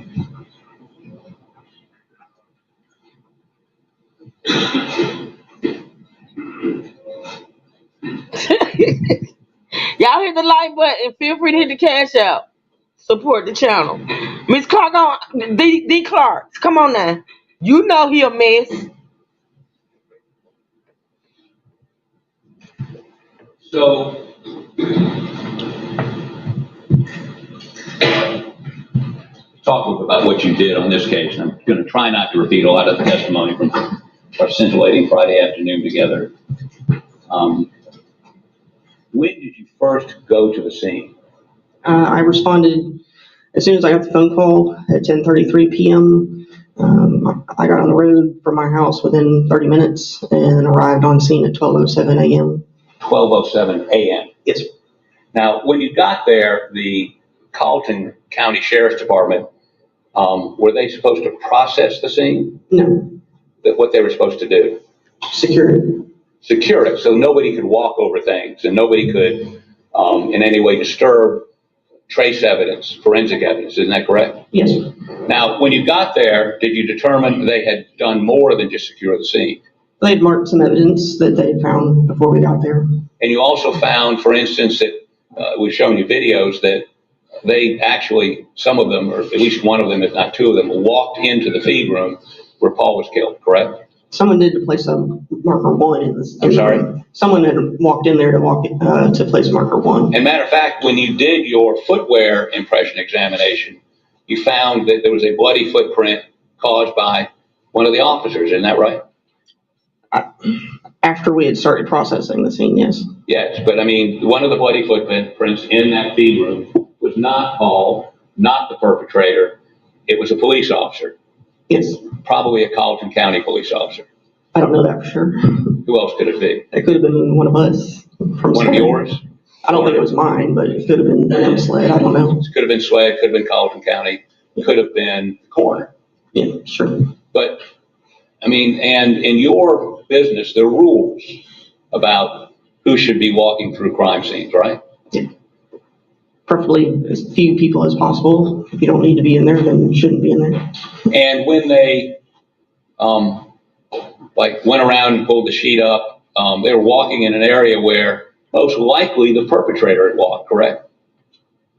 hit the like button. Feel free to hit the cash out. Support the channel. Miss Clark on D Clark. Come on now. You know he a mess. So, talk a little about what you did on this case. I'm going to try not to repeat a lot of the testimony from our scintillating Friday afternoon together. When did you first go to the scene? I responded as soon as I got the phone call at 10:33 p.m. I got on the road from my house within 30 minutes and arrived on scene at 12:07 a.m. 12:07 a.m. Yes, sir. Now, when you got there, the Carlton County Sheriff's Department, were they supposed to process the scene? No, What they were supposed to do? security. Secure it, so nobody could walk over things and nobody could in any way disturb trace evidence, forensic evidence. Isn't that correct? Yes, sir. Now, when you got there, did you determine they had done more than just secure the scene? They had marked some evidence that they had found before we got there. And you also found, for instance, that we've shown you videos that they actually, some of them, or at least one of them, if not two of them, walked into the feed room where Paul was killed, correct? Someone did to place a marker 1 in this. I'm sorry? Someone had walked in there to place marker 1. And matter of fact, when you did your footwear impression examination, you found that there was a bloody footprint caused by one of the officers, isn't that right? After we had started processing the scene, yes. Yes, but I mean, one of the bloody footprints in that feed room was not Paul, not the perpetrator. It was a police officer. Yes. Probably a Carlton County police officer. I don't know that for sure. Who else could it be? It could have been one of us. From One of SLED. yours? I don't think it was mine, but it could have been from SLED. I don't know. Could have been SLED, could have been Carlton County, could have been the coroner. Yeah, sure. But, I mean, and in your business, there are rules about who should be walking through crime scenes, right? Yeah. Preferably as few people as possible. If you don't need to be in there, then you shouldn't be in there. And when they, went around and pulled the sheet up, they were walking in an area where most likely the perpetrator had walked, correct?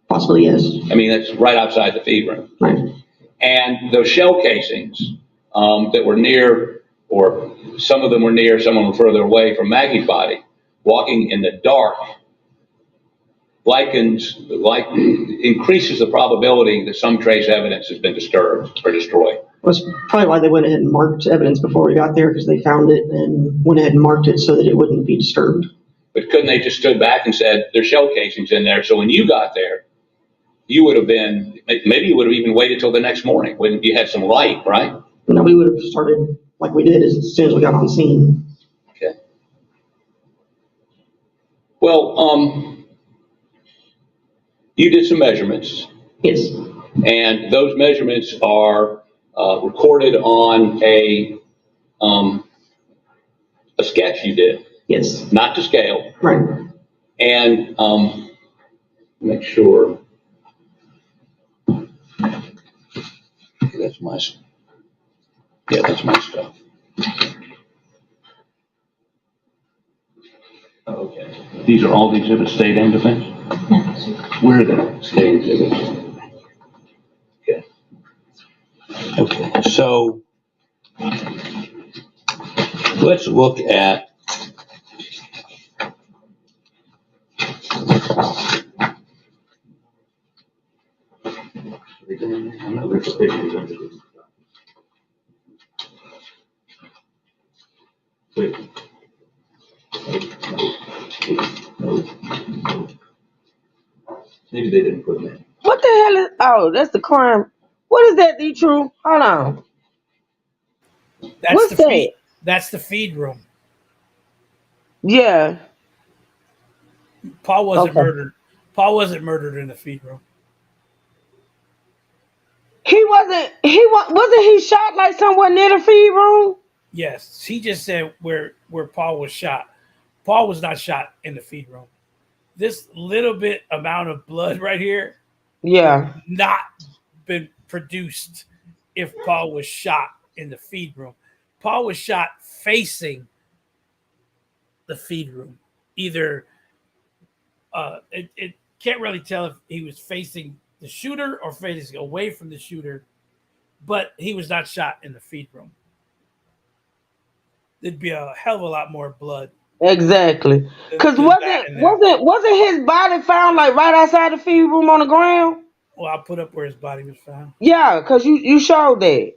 Possibly, yes. I mean, that's right outside the feed room. Right. And those shell casings that were near, or some of them were near, some of them were further away from Maggie's body, walking in the dark, increases the probability that some trace evidence has been disturbed or destroyed. That's probably why they went ahead and marked evidence before we got there, because they found it and went ahead and marked it so that it wouldn't be disturbed. But couldn't they just stood back and said, there's shell casings in there, so when you got there, you would have been, maybe you would have even waited till the next morning when you had some light, right? No, we would have started like we did as soon as we got on scene. Okay. Well, you did some measurements. Yes. And those measurements are recorded on a sketch you did. Yes. Not to scale. Right. And make sure. That's my stuff. Okay. These are all the exhibits, state and defense? Where are the state exhibits? Okay. Okay, so let's look at maybe they didn't put them in. What the hell is? Oh, that's the crime. What is that, D True? Hold on. What's that? That's the feed room. Yeah. Paul wasn't murdered. Paul wasn't murdered in the feed room. He wasn't he shot like somewhere near the feed room? Yes, he just said where Paul was shot. Paul was not shot in the feed room. This little bit amount of blood right here, not been produced if Paul was shot in the feed room. Paul was shot facing the feed room, either It can't really tell if he was facing the shooter or facing away from the shooter, but he was not shot in the feed room. There'd be a hell of a lot more blood. Exactly. Cause wasn't his body found like right outside the feed room on the ground? Well, I'll put up where his body was found. Yeah, cause you showed that.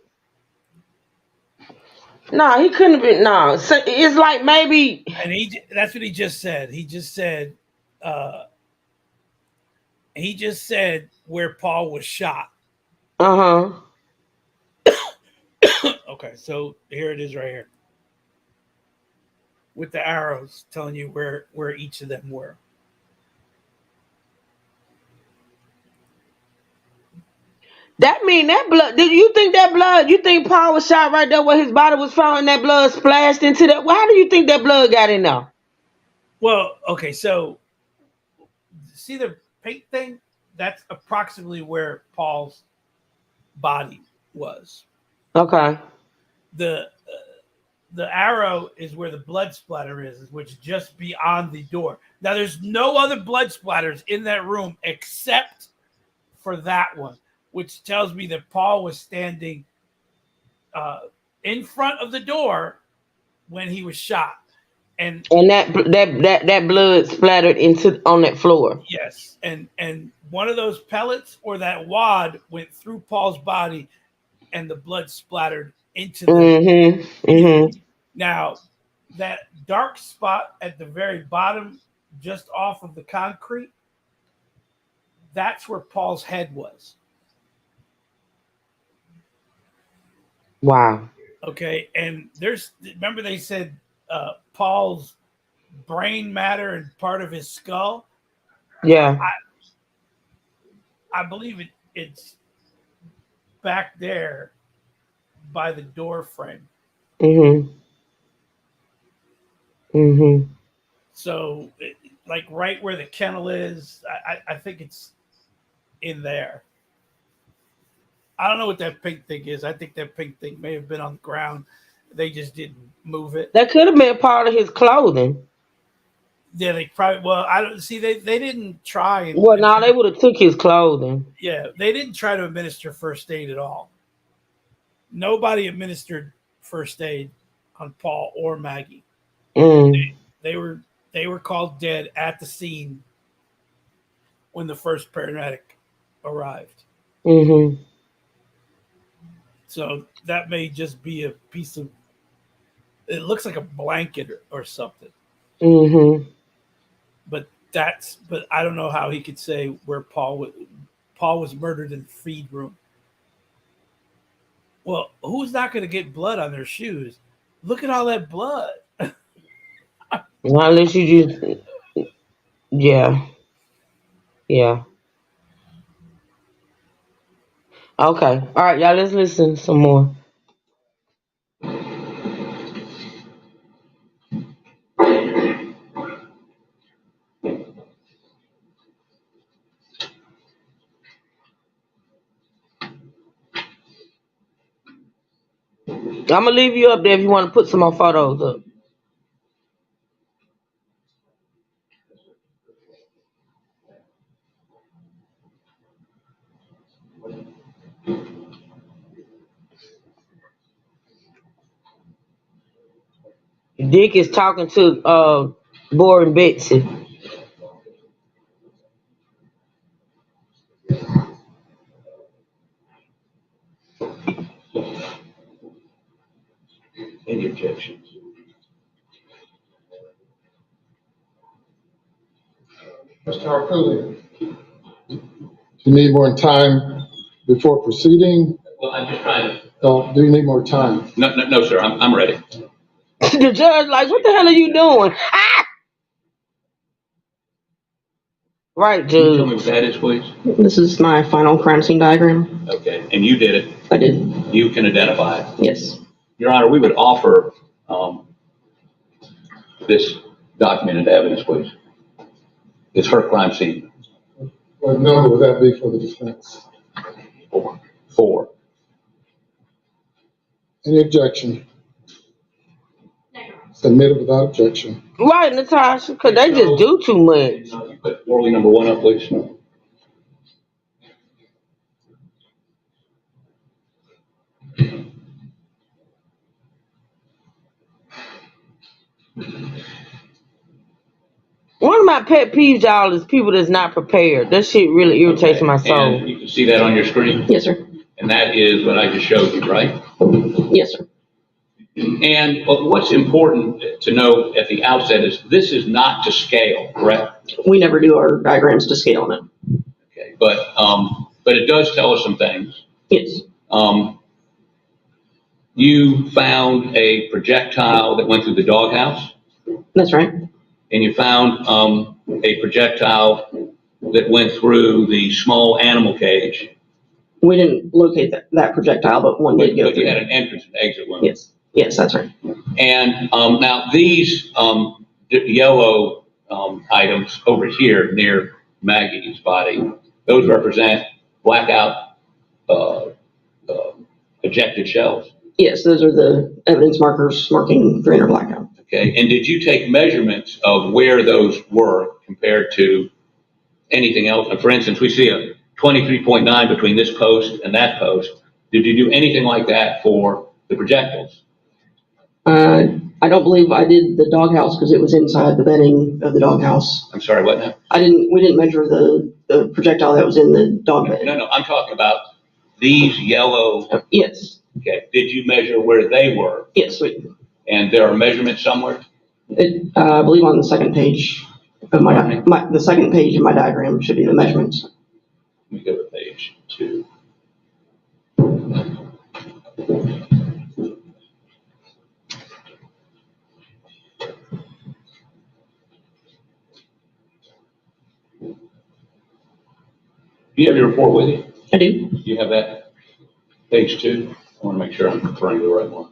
No, he couldn't have been. No, so it's like maybe. And that's what he just said. He just said where Paul was shot. Okay, so here it is right here. With the arrows telling you where each of them were. That mean that blood. Did you think that blood? You think Paul was shot right there where his body was found, and that blood splashed into that? Well, how do you think that blood got in there? Well, okay, so see the pink thing? That's approximately where Paul's body was. Okay. The arrow is where the blood splatter is, which is just beyond the door. Now, there's no other blood splatters in that room except for that one, which tells me that Paul was standing in front of the door when he was shot. And that blood splattered on that floor. Yes, and one of those pellets or that wad went through Paul's body, and the blood splattered into the. Now, that dark spot at the very bottom, just off of the concrete, that's where Paul's head was. Wow. Okay, and remember they said Paul's brain matter and part of his skull? Yeah. I believe it's back there by the door frame. So, like right where the kennel is, I think it's in there. I don't know what that pink thing is. I think that pink thing may have been on the ground. They just didn't move it. That could have been part of his clothing. Yeah, they probably. Well, I don't see. They didn't try. They would have took his clothing. Yeah, they didn't try to administer first aid at all. Nobody administered first aid on Paul or Maggie. They were called dead at the scene when the first paramedic arrived. So that may just be a piece of. It looks like a blanket or something. But I don't know how he could say where Paul was murdered in the feed room. Well, who's not going to get blood on their shoes? Look at all that blood. Well, unless you just, yeah. Okay, all right, y'all. Let's listen some more. I'm gonna leave you up there if you want to put some more photos up. Dick is talking to Boring Betsy. Any objections? Mr. Harpooly, you need more time before proceeding? Well, I'm just trying to. Oh, do you need more time? No, sir. I'm ready. The judge, like, what the hell are you doing? Right, Can you tell me Judge. what that is, please? This is my final crime scene diagram. Okay, and you did it. I did. You can identify it. Yes. Your Honor, we would offer this documented evidence, please. It's her crime scene. What number would that be for the defense? 4. Any objection? Submitted without objection. Right, Natasha, because they just do too much. You put Worley number 1 up, please. One of my pet peeves, y'all, is people that's not prepared. That shit really irritates my soul. And you can see that on your screen? Yes, sir. And that is what I just showed you, right? Yes, sir. And what's important to know at the outset is this is not to scale, correct? We never do our diagrams to scale on it. Okay, but it does tell us some things. Yes. You found a projectile that went through the doghouse, That's right. and you found a projectile that went through the small animal cage. We didn't locate that projectile, but one did go But through. you had an entrance and exit wound. Yes. Yes, that's right. And now these yellow items over here near Maggie's body, those represent blackout ejected shells. Yes, those are the evidence markers marking 300 blackout. Okay, and did you take measurements of where those were compared to anything else? For instance, we see a 23.9 between this post and that post. Did you do anything like that for the projectiles? I don't believe I did the doghouse because it was inside the bedding of the doghouse. I'm sorry, what now? We didn't measure the projectile that was in the dog bed. No, I'm talking about these yellow. Yes. Okay, did you measure where they were? Yes. And there are measurements somewhere? I believe on the second page of the second page of my diagram should be the measurements. Let me go to page 2. Do you have your report with you? I do. Do you have that? Page 2? I want to make sure I'm referring to the right one.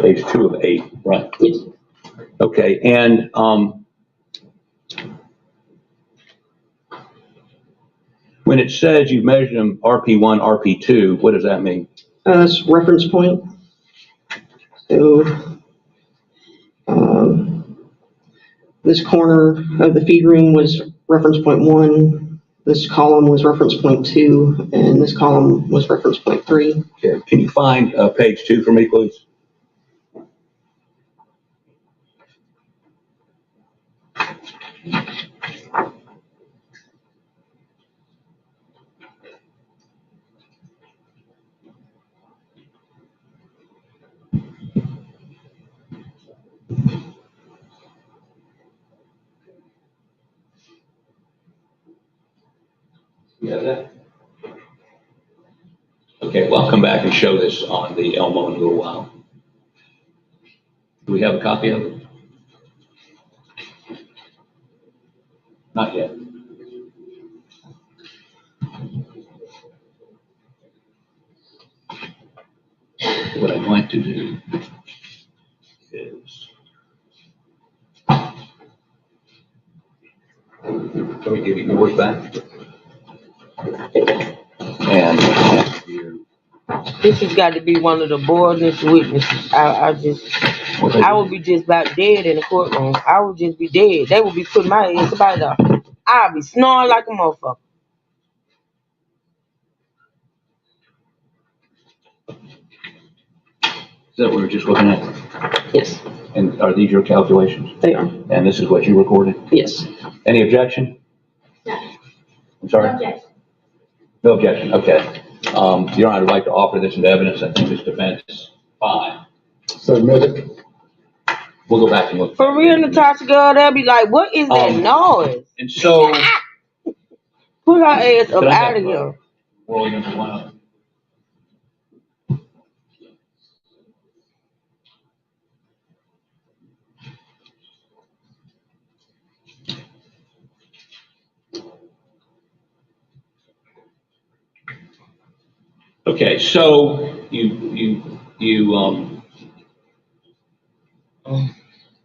Page 2 of 8, right? Yes. Okay, and when it says you measured them RP1, RP2, what does that mean? That's reference point. So this corner of the feed room was reference point 1. This column was reference point 2, and this column was reference point 3. Okay. Can you find page 2 for me, please? You have that? Okay, well, I'll come back and show this on the Elmo in a little while. Do we have a copy of it? Not yet. What I'd like to do is, let me give you yours back. And This has got to be one of the boldest witnesses. I would be just about dead in the courtroom. I would just be dead. They would be putting my head somebody up. I'd be snoring like a motherfucker. Is that what we were just looking at? Yes, And are these your calculations? they are. And this is what you recorded? Yes. Any objection? No. I'm sorry? Okay. No objection, okay. Your Honor, I'd like to offer this into evidence. I think this defense is fine. Submitted. We'll go back and look. For real, Natasha, girl, they'll be like, what is that noise? And so, Put her ass up Can I out have, of here. Worley number 1 up. Okay, so you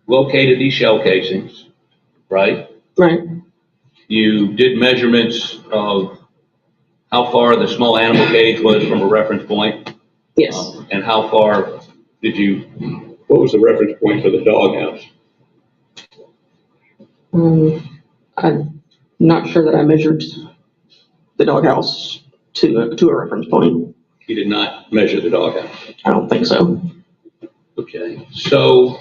located these shell casings, right? Right. You did measurements of how far the small animal cage was from a reference point. Yes. And how far what was the reference point for the doghouse? I'm not sure that I measured the doghouse to a reference point. You did not measure the doghouse. I don't think so. Okay, so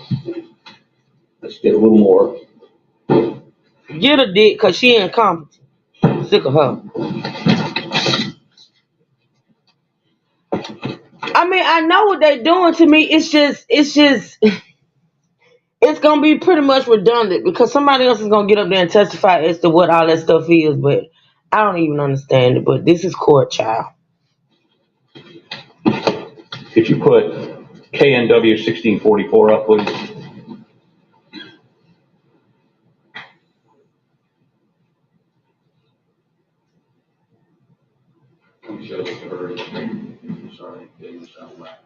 let's get a little more. Get a dick, cause she incompetent. Sick of her. I mean, I know what they're doing to me. It's just, it's gonna be pretty much redundant because somebody else is gonna get up there and testify as to what all that stuff is. But I don't even understand it. But this is court, child. Could you put KNW 1644 up, please? Sorry, didn't sound right.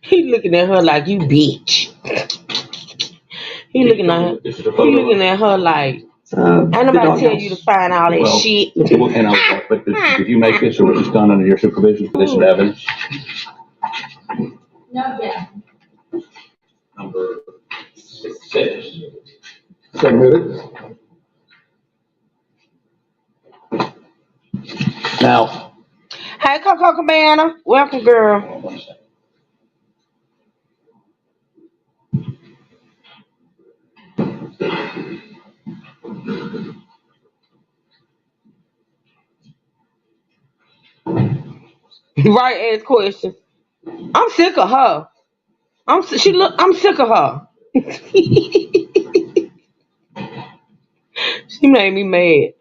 He looking at her like you bitch. He looking at her like ain't nobody tell you to find all that shit. But did you make this, or was this done under your supervision for this evidence? No, yeah. Number 6. Submitted. Now, Hey, Coco Cabana, welcome, girl. one second. Right ass question. I'm sick of her. I'm sick of her. She made me mad.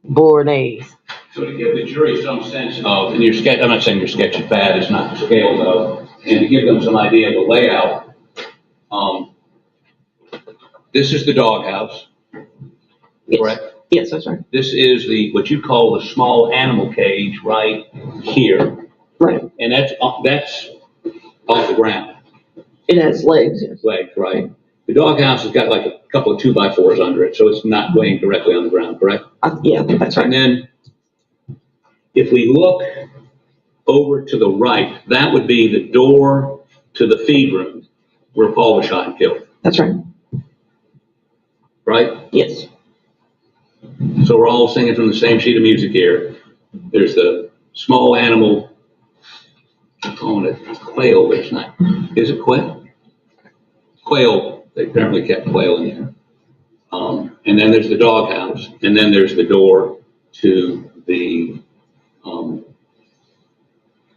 Bored ass. So to give the jury some sense of, and your sketch, I'm not saying your sketch is bad, it's not the scale though, and to give them some idea of the layout, this is the doghouse, Yes. correct? Yes, that's right. This is what you call the small animal cage right here, Right. and that's off the ground, It has legs. Yes. legs, right? The doghouse has got like a couple of 2x4s under it, so it's not laying directly on the ground, correct? Yeah, that's right. And then if we look over to the right, that would be the door to the feed room where Paul was shot and killed, That's right. right? Yes. So we're all singing from the same sheet of music here. There's the small animal, I'm calling it quail, but it's not. Is it quail? Quail, they apparently kept quail in there. And then there's the doghouse, and then there's the door to the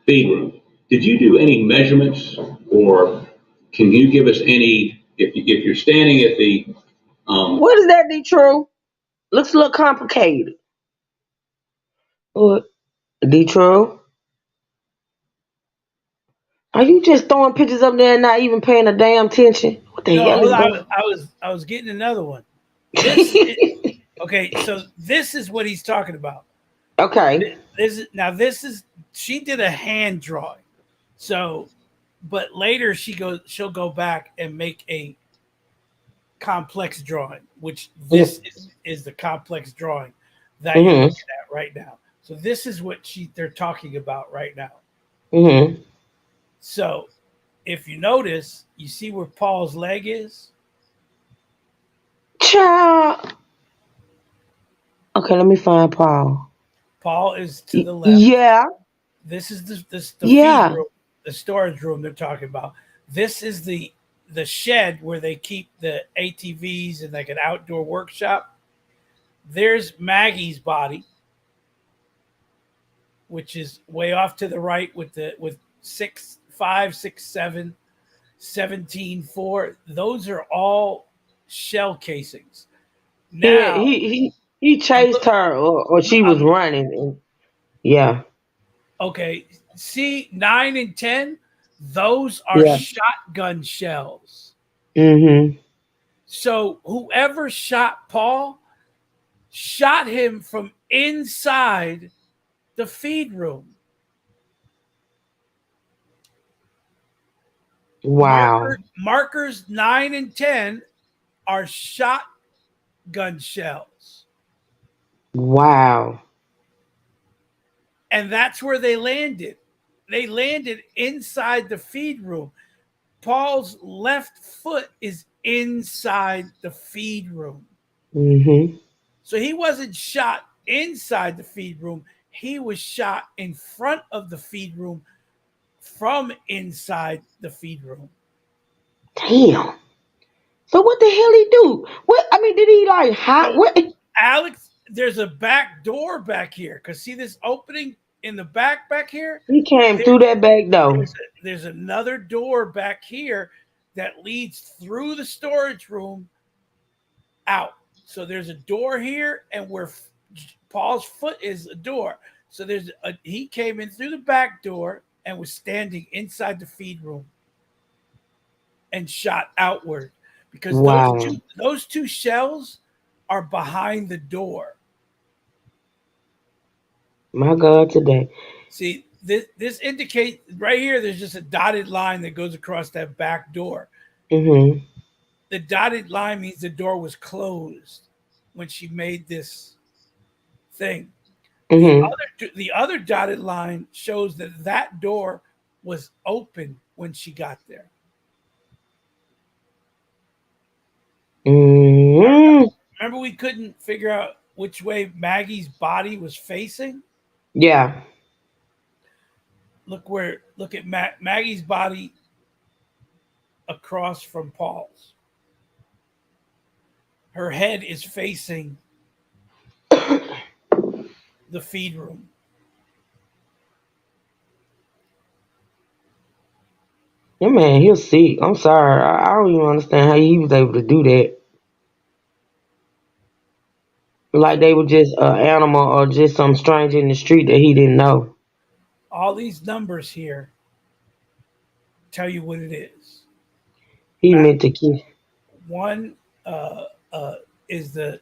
feed room. Did you do any measurements, or can you give us any, if you're standing at the, What is that, Detroit? Looks a little complicated. What? Detroit? Are you just throwing pictures up there and not even paying a damn attention? What the hell is going on? I was getting another one. This okay, so this is what he's talking about. Okay. She did a hand drawing. So, but later she'll go back and make a complex drawing, which this is the complex drawing that you're looking at right now. So this is what they're talking about right now. Mm-hmm. So if you notice, you see where Paul's leg is? Child. Okay, let me find Paul. Paul is to the left. Yeah. This is the Yeah. feed room, the storage room they're talking about. This is the shed where they keep the ATVs and like an outdoor workshop. There's Maggie's body, which is way off to the right with 6, 5, 6, 7, 17, 4. Those are all shell casings. Now he chased her or she was running. Yeah. Okay. See 9 and 10, those are shotgun shells. Mm-hmm. So whoever shot Paul shot him from inside the feed room. Wow. Markers 9 and 10 are shotgun shells. Wow. And that's where they landed. They landed inside the feed room. Paul's left foot is inside the feed room. Mm-hmm. So he wasn't shot inside the feed room. He was shot in front of the feed room from inside the feed room. Damn. So what the hell he do? What, I mean, did he like hide? So, What? Alex, there's a back door back here. Because see this opening in the back here? He came through that back door. There's another door back here that leads through the storage room out. So there's a door here, and where Paul's foot is a door. So he came in through the back door and was standing inside the feed room and shot outward, because Wow. those two shells are behind the door. My God, today. See, this indicates right here, there's just a dotted line that goes across that back door. Mm-hmm. The dotted line means the door was closed when she made this thing. Mm-hmm. The other dotted line shows that door was open when she got there. Mm-hmm. Remember, we couldn't figure out which way Maggie's body was facing? Yeah. Look at Maggie's body across from Paul's. Her head is facing the feed room. Yeah, man, he'll see. I'm sorry. I don't even understand how he was able to do that. Like they were just an animal or just some stranger in the street that he didn't know. All these numbers here tell you what it is. He meant to keep. One is the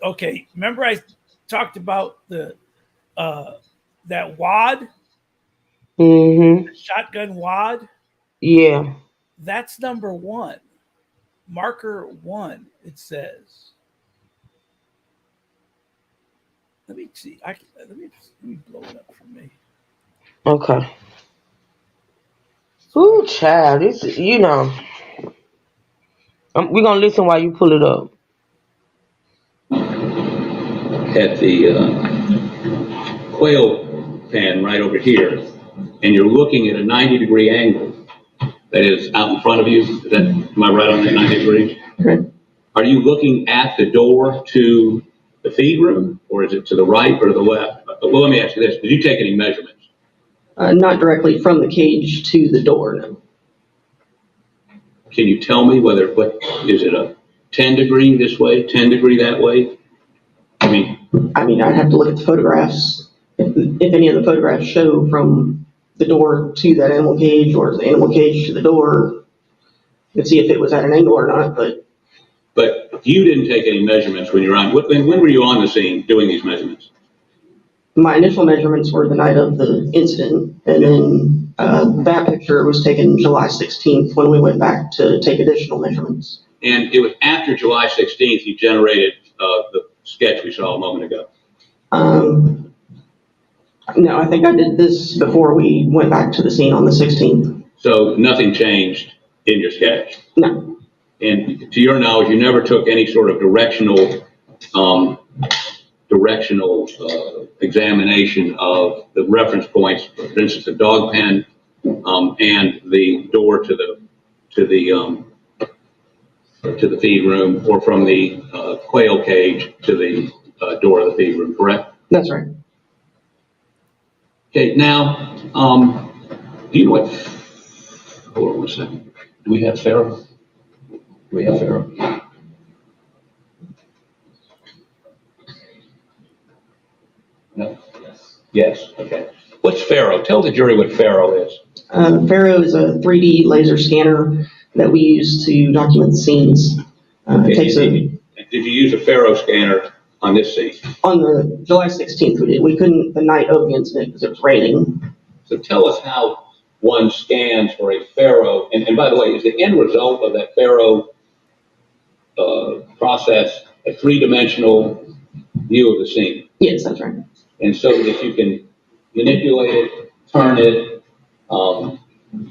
okay. Remember I talked about the that wad, Mm-hmm. the shotgun wad. Yeah. That's number 1, marker 1. It says. Let me see. Let me blow it up for me. Okay. Ooh, child, this we're gonna listen while you pull it up. At the quail pen right over here, and you're looking at a 90-degree angle that is out in front of you. Am I right on that 90 degrees? Okay. Are you looking at the door to the feed room, or is it to the right or the left? Well, let me ask you this. Did you take any measurements? Not directly from the cage to the door, no. Can you tell me what is it, a 10 degree this way, 10 degree that way? I mean, I'd have to look at the photographs. If any of the photographs show from the door to that animal cage or the animal cage to the door, you can see if it was at an angle or not, but you didn't take any measurements when you were on. When were you on the scene doing these measurements? my initial measurements were the night of the incident, and then that picture was taken July 16th when we went back to take additional measurements. And it was after July 16th you generated the sketch we saw a moment ago. No, I think I did this before we went back to the scene on the 16th. So nothing changed in your sketch? No. And to your knowledge, you never took any sort of directional examination of the reference points, for instance, the dog pen and the door to the feed room, or from the quail cage to the door of the feed room, correct? That's right. Okay, now, do you know what, hold on one second. Do we have Pharaoh? Do we have Pharaoh? No? Yes, okay. What's Pharaoh? Tell the jury what Pharaoh is. Pharaoh is a 3D laser scanner that we use to document scenes. Okay. Did you use a Pharaoh scanner on this scene? On the July 16th, we did. We couldn't the night of the incident because it was raining. So tell us how one scans for a Faro, and by the way, is the end result of that Faro process a three-dimensional view of the scene? Yes, that's right. And so that you can manipulate it, turn it,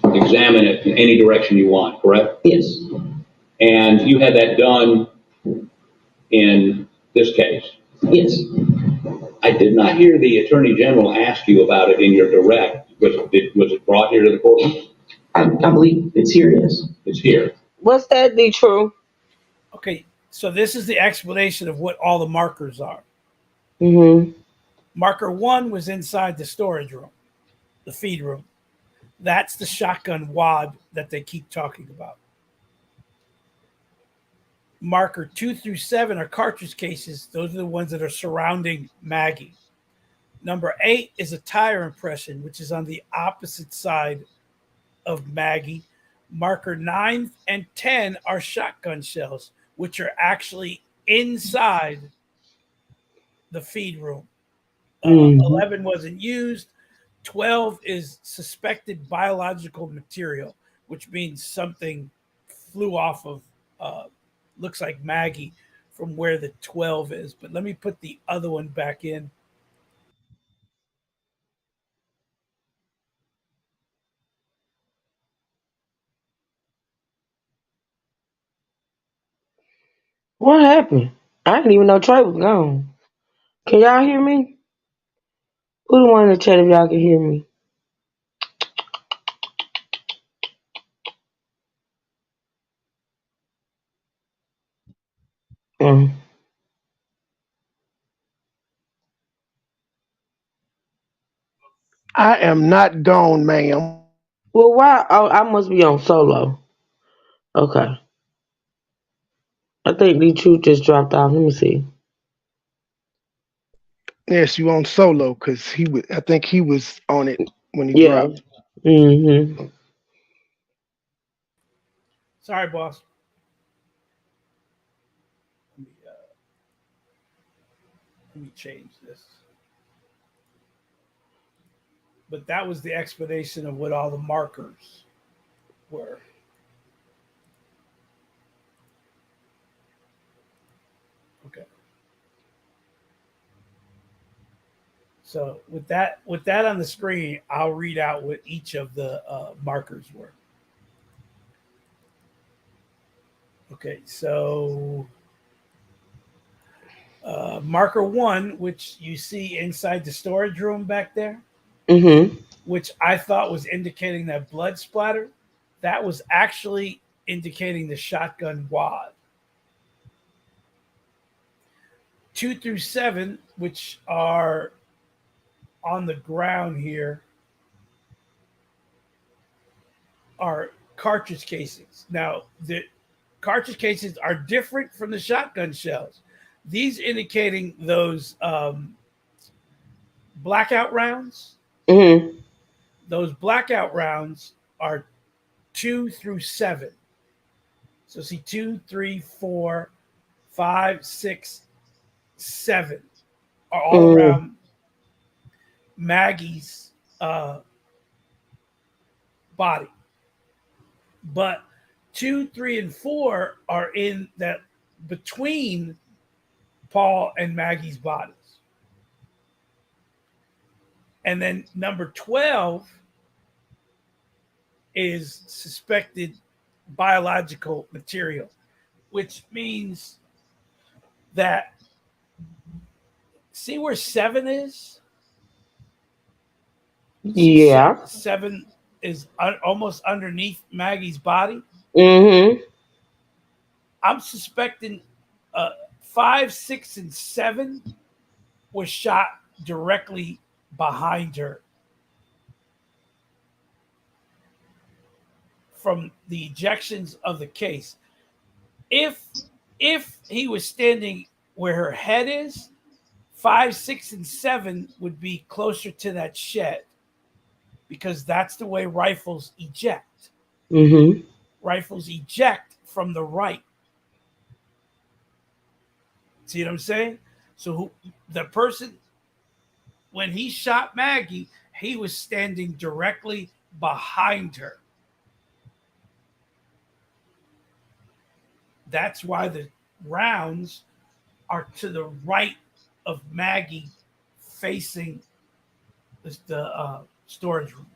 examine it in any direction you want, correct? Yes. And you had that done in this case? Yes. I did not hear the Attorney General ask you about it in your direct. Was it brought here to the courtroom? I believe it's here, yes. It's here. What's that, D. True? Okay, so this is the explanation of what all the markers are. Mm-hmm. Marker 1 was inside the storage room, the feed room. That's the shotgun wad that they keep talking about. Marker 2 through 7 are cartridge cases. Those are the ones that are surrounding Maggie. Number 8 is a tire impression, which is on the opposite side of Maggie. Marker 9 and 10 are shotgun shells, which are actually inside the feed room. 11 wasn't used. 12 is suspected biological material, which means something flew off of, looks like Maggie, from where the 12 is. But let me put the other one back in. What happened? I didn't even know Trey was gone. Can y'all hear me? Put the one in the chat if y'all can hear me. I am not gone, ma'am. Well, why? Oh, I must be on solo. Okay. I think D. Truth just dropped off. Let me see. Yes, you on solo because I think he was on it when he dropped. Mm-hmm. Sorry, boss. Let me change this. But that was the explanation of what all the markers were. Okay. So with that on the screen, I'll read out what each of the markers were. Okay, so marker 1, which you see inside the storage room back there, which I thought was indicating that blood splatter, that was actually indicating the shotgun wad. 2 through 7, which are on the ground here, are cartridge casings. Now, the cartridge casings are different from the shotgun shells. These indicating those blackout rounds. Those blackout rounds are 2 through 7. So see 2, 3, 4, 5, 6, 7 are all around Maggie's body. But 2, 3, and 4 are in that between Paul and Maggie's bodies. And then number 12 is suspected biological material, which means that, see where 7 is? Yeah. 7 is almost underneath Maggie's body. Mm-hmm. I'm suspecting 5, 6, and 7 was shot directly behind her from the ejections of the case. If he was standing where her head is, 5, 6, and 7 would be closer to that shed, because that's the way rifles eject. Rifles eject from the right. See what I'm saying? So the person, when he shot Maggie, he was standing directly behind her. That's why the rounds are to the right of Maggie, facing the storage room.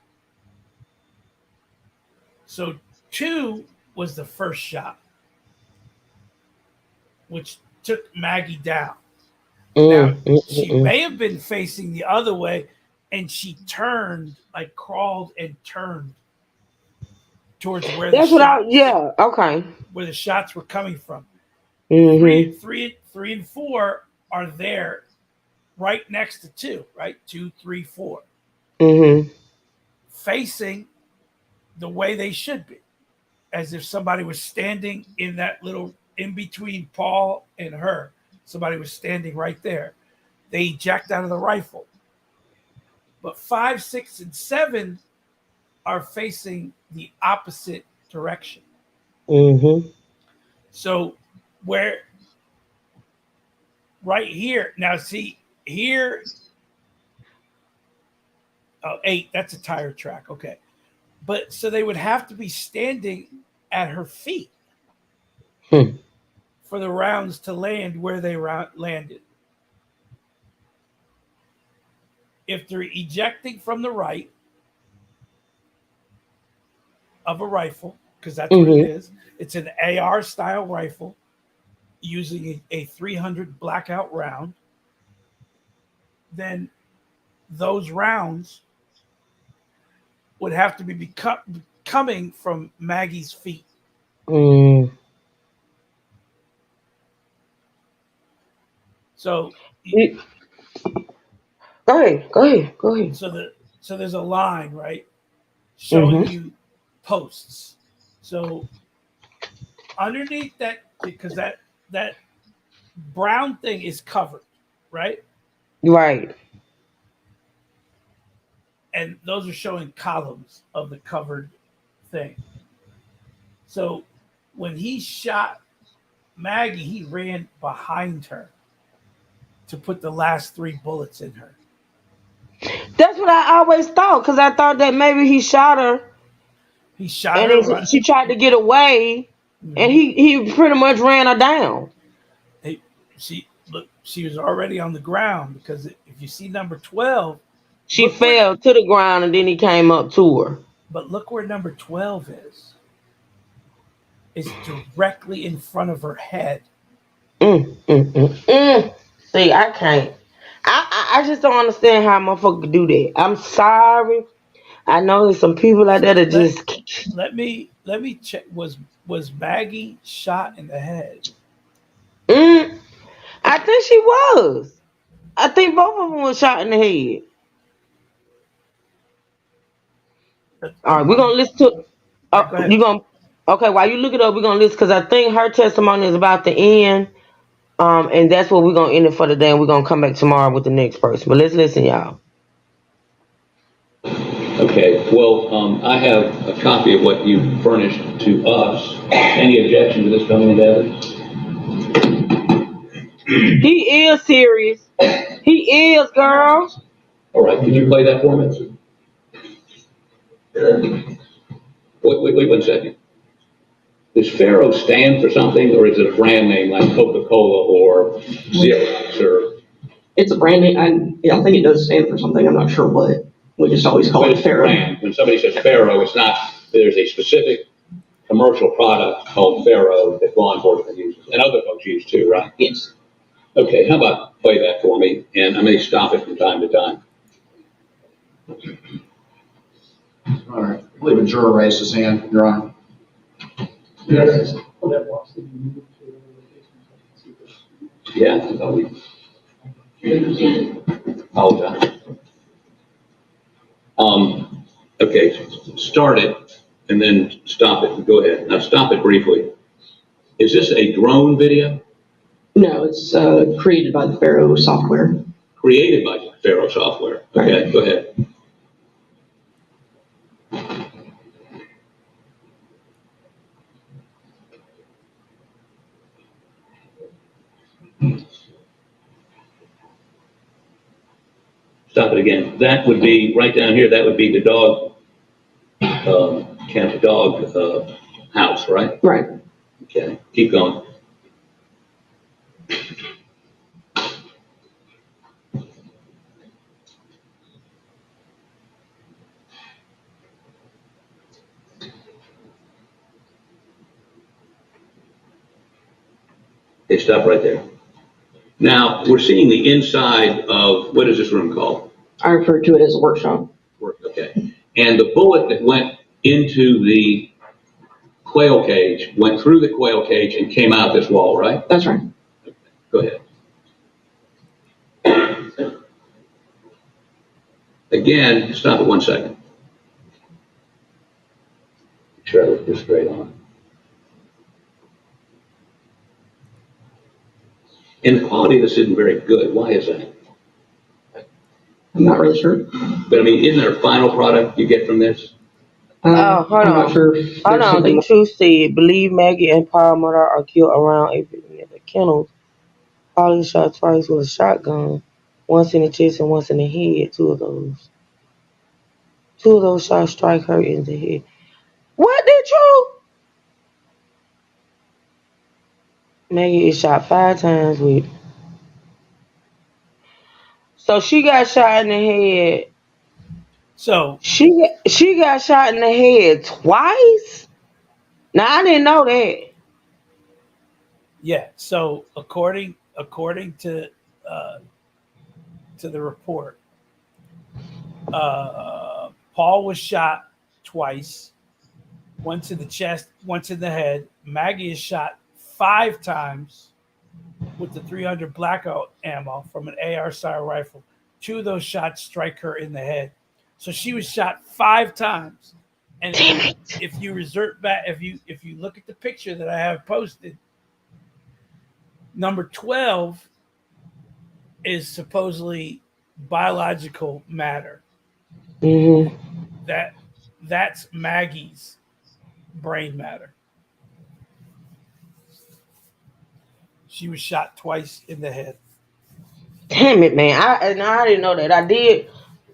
So 2 was the first shot, which took Maggie down. Now, she may have been facing the other way, and she turned, like crawled and turned towards where That's what okay. where the shots were coming from. Mm-hmm. Three and 4 are there, right next to 2. Right, 2, 3, 4, Mm-hmm. facing the way they should be, as if somebody was standing in that little in between Paul and her. Somebody was standing right there. They eject out of the rifle. But 5, 6, and 7 are facing the opposite direction. Mm-hmm. So where right here, now see here, 8, that's a tire track. Okay. But so they would have to be standing at her feet for the rounds to land where they landed. If they're ejecting from the right of a rifle, because that's what it is, it's an AR style rifle using a 300 blackout round, then those rounds would have to be coming from Maggie's feet. So go ahead. So there's a line, right, showing you posts. So underneath that, because that brown thing is covered, right? Right. And those are showing columns of the covered thing. So when he shot Maggie, he ran behind her to put the last 3 bullets in her. That's what I always thought, because I thought that maybe he shot her. He shot her. And she tried to get away, and he pretty much ran her down. She was already on the ground, because if you see number 12, she fell to the ground, and then he came up to her. But look where number 12 is. It's directly in front of her head. See, I can't. I just don't understand how a motherfucker could do that. I'm sorry. I know there's some people out there that just. Let me check. Was Maggie shot in the head? I think she was. I think both of them were shot in the head. All right, we're gonna listen to. You gonna? Okay, while you look it up, we're gonna listen, because I think her testimony is about to end. And that's what we're gonna end it for today, and we're gonna come back tomorrow with the next person. But let's listen, y'all. Okay, well, I have a copy of what you furnished to us. Any objection to this coming into evidence? He is serious. He is, girl. All right, can you play that for me? Wait 1 second. Does Faro stand for something, or is it a brand name like Coca-Cola or Xerox? Or it's a brand name. I think it does stand for something. I'm not sure what. We just always call it Faro. When somebody says Faro, it's not. There's a specific commercial product called Faro that law enforcement uses, and other folks use too, right? Yes. Okay, how about play that for me, and I may stop it from time to time. All right. I believe a juror raised his hand, Your Honor. Yes. Yeah, apologize. Okay, start it and then stop it. Go ahead. Now stop it briefly. Is this a drone video? No, it's created by the Faro software. Created by Faro software. Okay, go ahead. Stop it again. That would be, right down here, that would be the dog, house, right? Right. Okay, keep going. Okay, stop right there. Now, we're seeing the inside of, what is this room called? I refer to it as a workshop. Okay. And the bullet that went into the quail cage, went through the quail cage and came out this wall, right? That's right. Go ahead. Again, stop it 1 second. Make sure I look this straight on. And the quality of this isn't very good. Why is that? I'm not really sure. But I mean, isn't there a final product you get from this? Hold I'm on. not sure. If Hold there's on. something- The truth said, believe Maggie and Paul Murder are killed around everything at the kennels. Paul is shot twice with a shotgun, once in the chest and once in the head. Two of those shots strike her in the head. What did you? Maggie is shot 5 times with. So she got shot in the head. So She got shot in the head twice. Now I didn't know that. yeah, so according to the report, Paul was shot twice, once in the chest, once in the head. Maggie is shot 5 times with the 300 blackout ammo from an AR-style rifle. 2 of those shots strike her in the head. So she was shot 5 times. And if you resort back, if you look at the picture that I have posted, number 12 is supposedly biological matter. Mm-hmm. That's Maggie's brain matter. She was shot twice in the head. Damn it, man! I didn't know that.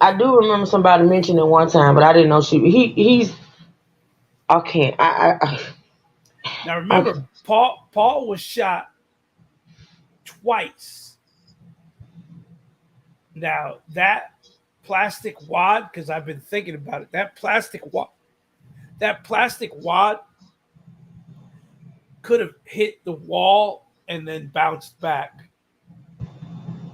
I do remember somebody mentioning one time, but I didn't know he's. I can't. Now remember, Paul was shot twice. Now that plastic wad, because I've been thinking about it, that plastic wad could have hit the wall and then bounced back,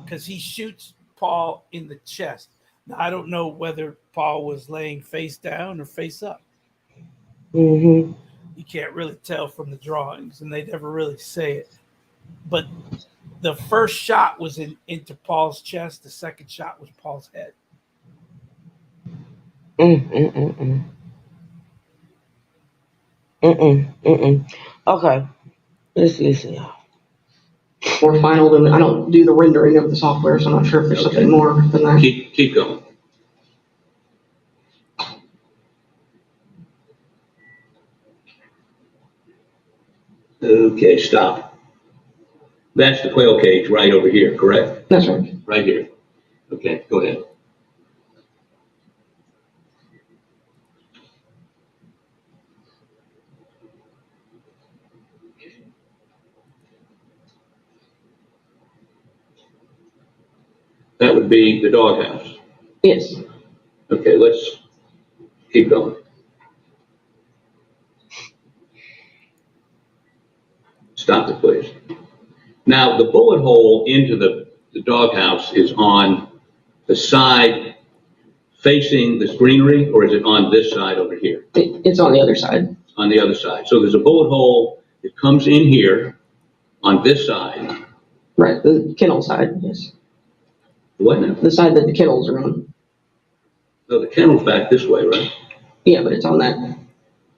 because he shoots Paul in the chest. Now I don't know whether Paul was laying face down or face up. Mm-hmm. You can't really tell from the drawings, and they never really say it. But the first shot was into Paul's chest. The second shot was Paul's head. Okay, let's listen, y'all. More final than I don't do the rendering of the software, so I'm not sure if there's something more than that. Keep going. Okay, stop. That's the quail cage right over here, correct? That's right. Right here. Okay, go ahead. That would be the doghouse. Yes. Okay, let's keep going. Stop it, please. Now, the bullet hole into the doghouse is on the side facing this greenery, or is it on this side over here? It's on the other side. On the other side. So there's a bullet hole that comes in here on this side. Right, the kennel side, yes. What now? The side that the kennels are on. No, the kennel's back this way, right? Yeah, but it's on that.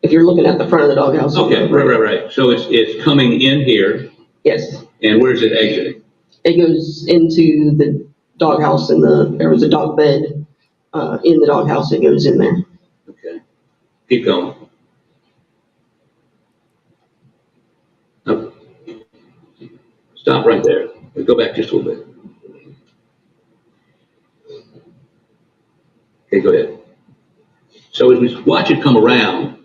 If you're looking at the front of the doghouse. Okay, right. So it's coming in here, Yes. and where's it exiting? It goes into the doghouse, and there was a dog bed in the doghouse. It goes in there. Okay, keep going. No. Stop right there. Go back just a little bit. Okay, go ahead. So as we watch it come around,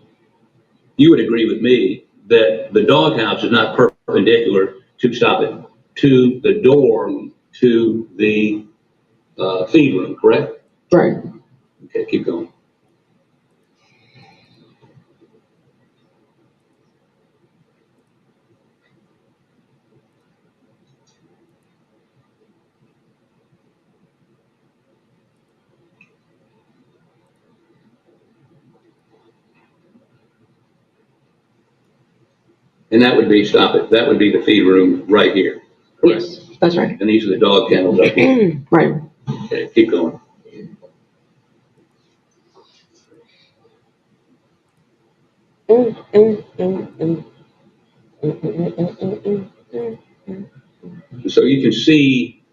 you would agree with me that the doghouse is not perpendicular to, stop it, to the door to the feed room, correct? Right. Okay, keep going. And that would be, stop it, that would be the feed room right here. Correct? Yes, that's right. And these are the dog kennels up here. Right. Okay, keep going. So you can see,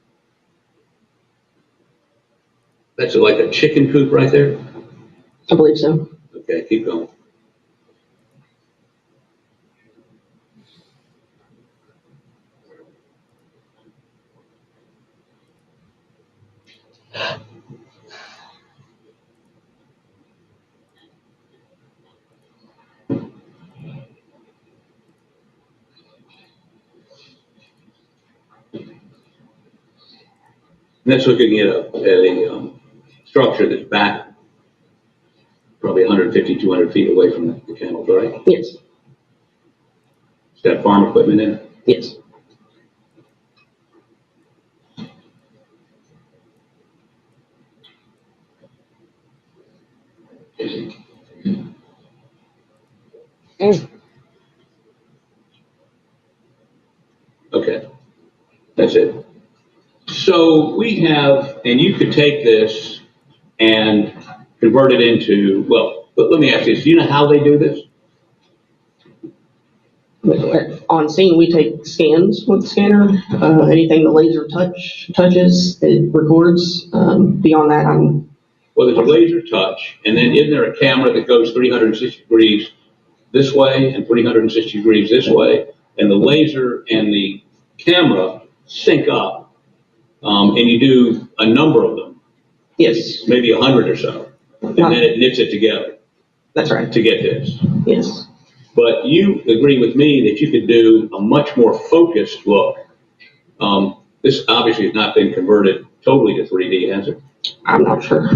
that's like a chicken coop right there? I believe so. Okay, keep going. And that's looking at a structure that's back probably 150, 200 feet away from the kennels, right? Yes. It's got farm equipment in it. Yes. Okay, that's it. So we have, and you could take this and convert it into, well, but let me ask you this, do you know how they do this? On scene, we take scans with the scanner. Anything the laser touches, it records. Beyond that, Well, there's a laser touch, and then isn't there a camera that goes 360 degrees this way and 360 degrees this way, and the laser and the camera sync up, and you do a number of them, yes, maybe 100 or so, and then it knits it together that's right. to get this. Yes, But you agree with me that you could do a much more focused look. This obviously has not been converted totally to 3D, has it? I'm not sure.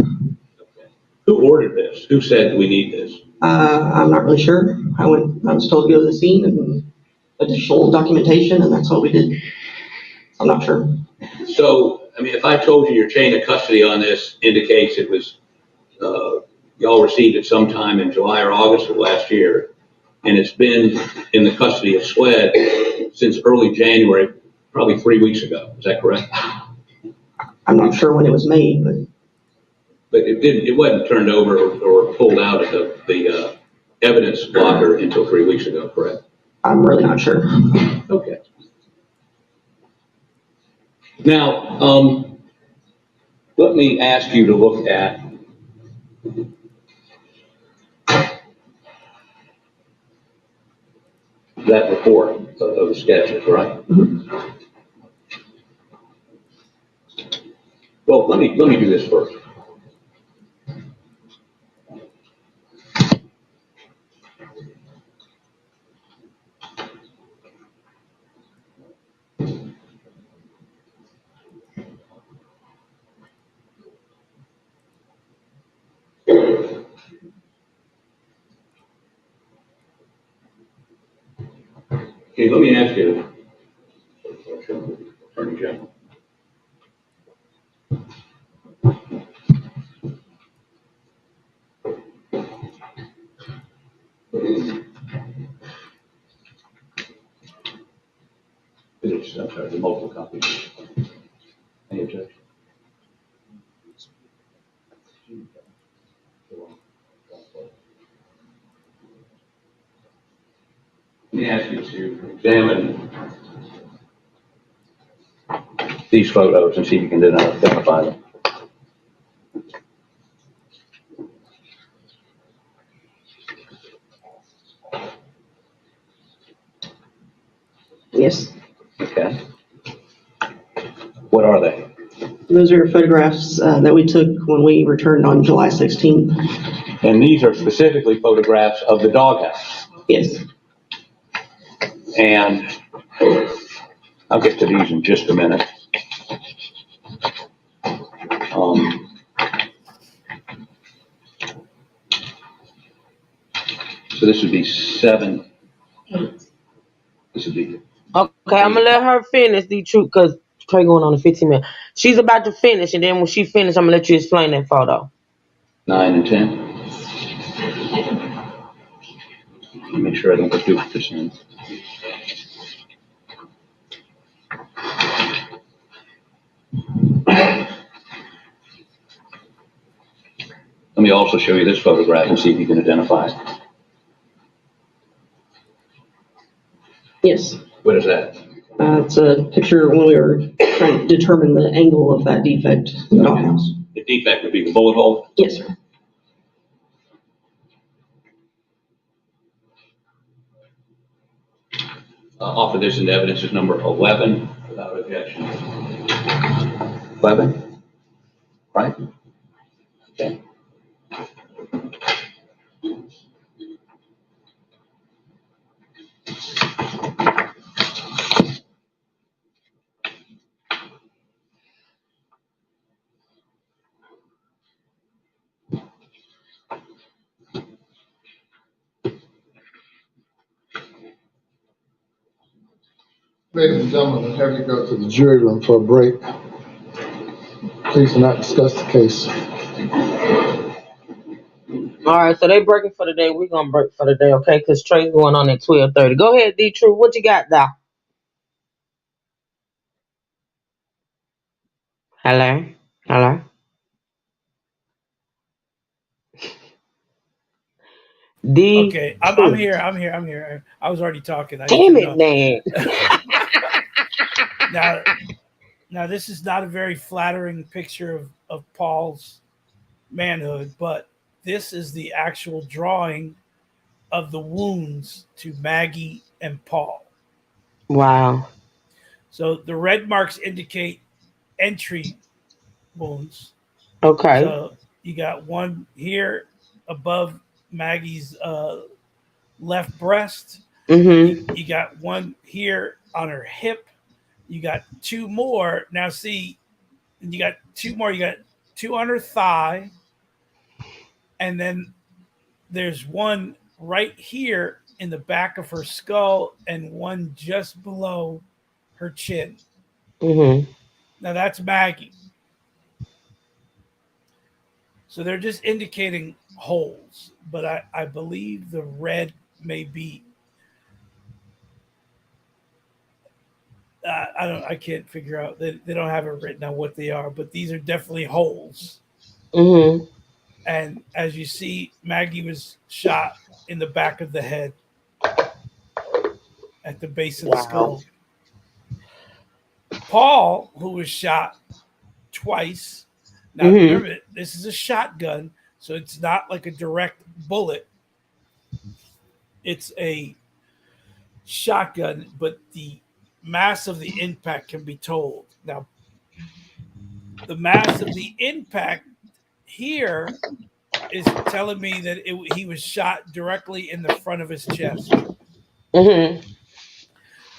Who ordered this? Who said we need this? I'm not really sure. I was told to go to the scene and additional documentation, and that's what we did. I'm not sure. So, I mean, if I told you your chain of custody on this indicates it was, y'all received it sometime in July or August of last year, and it's been in the custody of SWED since early January, probably 3 weeks ago. Is that correct? I'm not sure when it was made, But it wasn't turned over or pulled out of the evidence locker until 3 weeks ago, correct? I'm really not sure. Okay. Now, let me ask you to look at that report of the sketches, right? Well, let me do this first. Okay, let me ask you, Attorney General. I'm sorry, the multiple copies. Any objection? Let me ask you to examine these photos and see if you can identify them. Yes. Okay. What are they? Those are photographs that we took when we returned on July 16th. And these are specifically photographs of the doghouse. Yes. And I'll get to these in just a minute. So this would be 7. This would be. Okay, I'm gonna let her finish the truth because Trey going on a 15 minute. She's about to finish, and then when she finishes, I'm gonna let you explain that photo. 9 and 10. Make sure I don't get duplicates in. Let me also show you this photograph and see if you can identify it. Yes. What is that? It's a picture when we were trying to determine the angle of that defect in the doghouse. The defect would be the bullet hole? Yes, sir. Offer this into evidence as number 11 without objection. 11? Right? Okay. Ladies and gentlemen, I have you go to the jury room for a break. Please do not discuss the case. All right, so they breaking for the day. We're gonna break for the day, okay? Because Trey's going on at 12:30. Go ahead, D. True. What you got there? Hello, hello. D. Okay, I'm here. I'm here. I was already talking. Damn it, man. Now, this is not a very flattering picture of Paul's manhood, but this is the actual drawing of the wounds to Maggie and Paul. Wow. So the red marks indicate entry wounds. Okay. So you got one here above Maggie's left breast. Mm-hmm. You got one here on her hip. You got 2 more. Now see, you got 2 more. You got 2 on her thigh. And then there's one right here in the back of her skull and one just below her chin. Mm-hmm. Now that's Maggie. So they're just indicating holes, but I believe the red may be. I can't figure out. They don't have it written on what they are, but these are definitely holes. Mm-hmm. And as you see, Maggie was shot in the back of the head at the base of the skull. Paul, who was shot twice. Now, remember, this is a shotgun, so it's not like a direct bullet. It's a shotgun, but the mass of the impact can be told. Now, the mass of the impact here is telling me that he was shot directly in the front of his chest. Mm-hmm.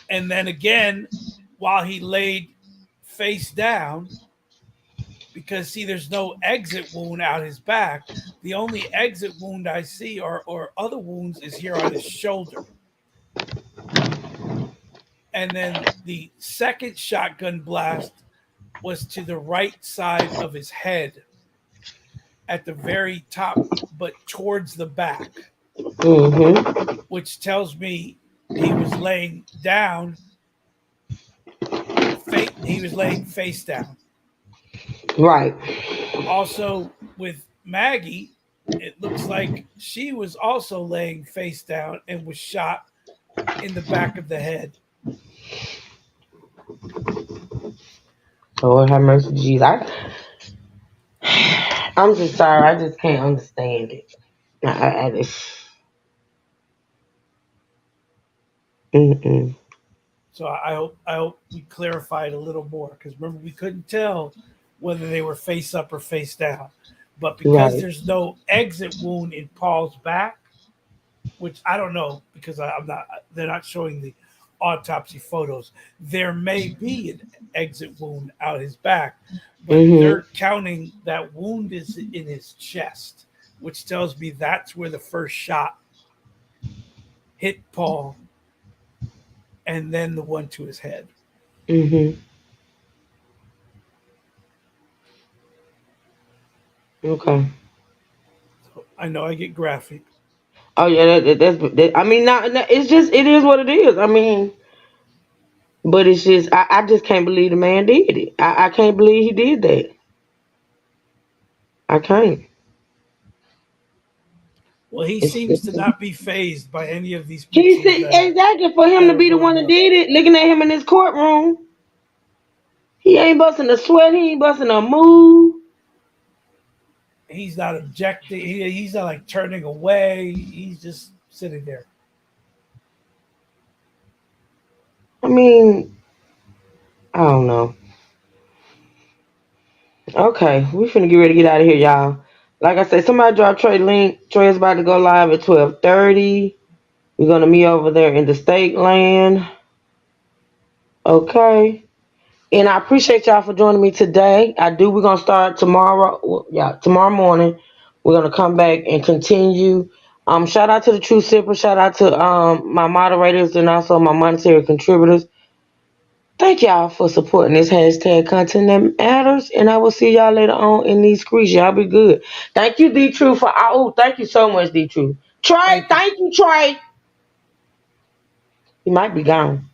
And then again, while he laid face down, because see, there's no exit wound out his back. The only exit wound I see or other wounds is here on his shoulder. And then the second shotgun blast was to the right side of his head at the very top, but towards the back, which tells me he was laying down. He was laying face down. Right. Also, with Maggie, it looks like she was also laying face down and was shot in the back of the head. Lord have mercy, Jesus. I'm just sorry. I just can't understand it. I just. So I hope we clarified a little more, because remember, we couldn't tell whether they were face up or face down. But because Right. there's no exit wound in Paul's back, which I don't know because they're not showing the autopsy photos. There may be an exit wound out his back, but they're counting that wound is in his chest, which tells me that's where the first shot hit Paul, and then the one to his head. Okay. So I know I get graphic. Oh yeah, that's. I mean, it's just it is what it is. I mean, but it's just I just can't believe the man did it. I can't believe he did that. I can't. Well, he It's seems to just, not be phased by any of these he pictures said exactly for him that to are be the going one that up. did it. Looking at him in his courtroom, he ain't busting a sweat. He ain't busting a move. He's not objecting. He's not like turning away. He's just sitting there. I mean, I don't know. Okay, we finna get ready to get out of here, y'all. Like I said, somebody drop Trey link. Trey is about to go live at 12:30. We're gonna meet over there in the state land. Okay. And I appreciate y'all for joining me today. I do. We're gonna start tomorrow. Tomorrow morning. We're gonna come back and continue. Shout out to the True Sipper. Shout out to my moderators and also my monetary contributors. Thank y'all for supporting this hashtag content that matters. And I will see y'all later on in these screens. Y'all be good. Thank you, D True, thank you so much, D True. Trey, thank you, Trey. He might be gone.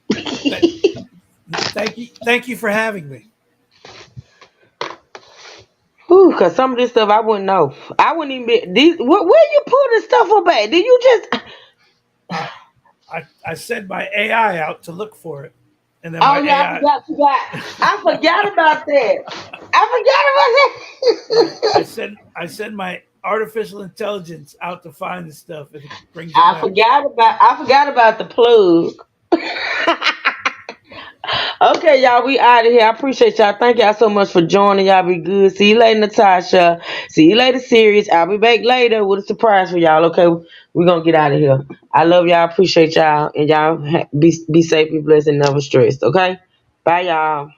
Thank you for having me. Whew, cause some of this stuff I wouldn't know. I wouldn't even be where you pull this stuff up at? Did you just I sent my AI out to look for it. And then I forgot about that. I send my artificial intelligence out to find the stuff, and it brings it I back. forgot about the plug. Okay, y'all, we out of here. I appreciate y'all. Thank y'all so much for joining. Y'all be good. See you later, Natasha. See you later, Sirius. I'll be back later with a surprise for y'all. Okay, we're gonna get out of here. I love y'all. Appreciate y'all, and y'all be safe, be blessed, and never stressed. Okay, bye, y'all.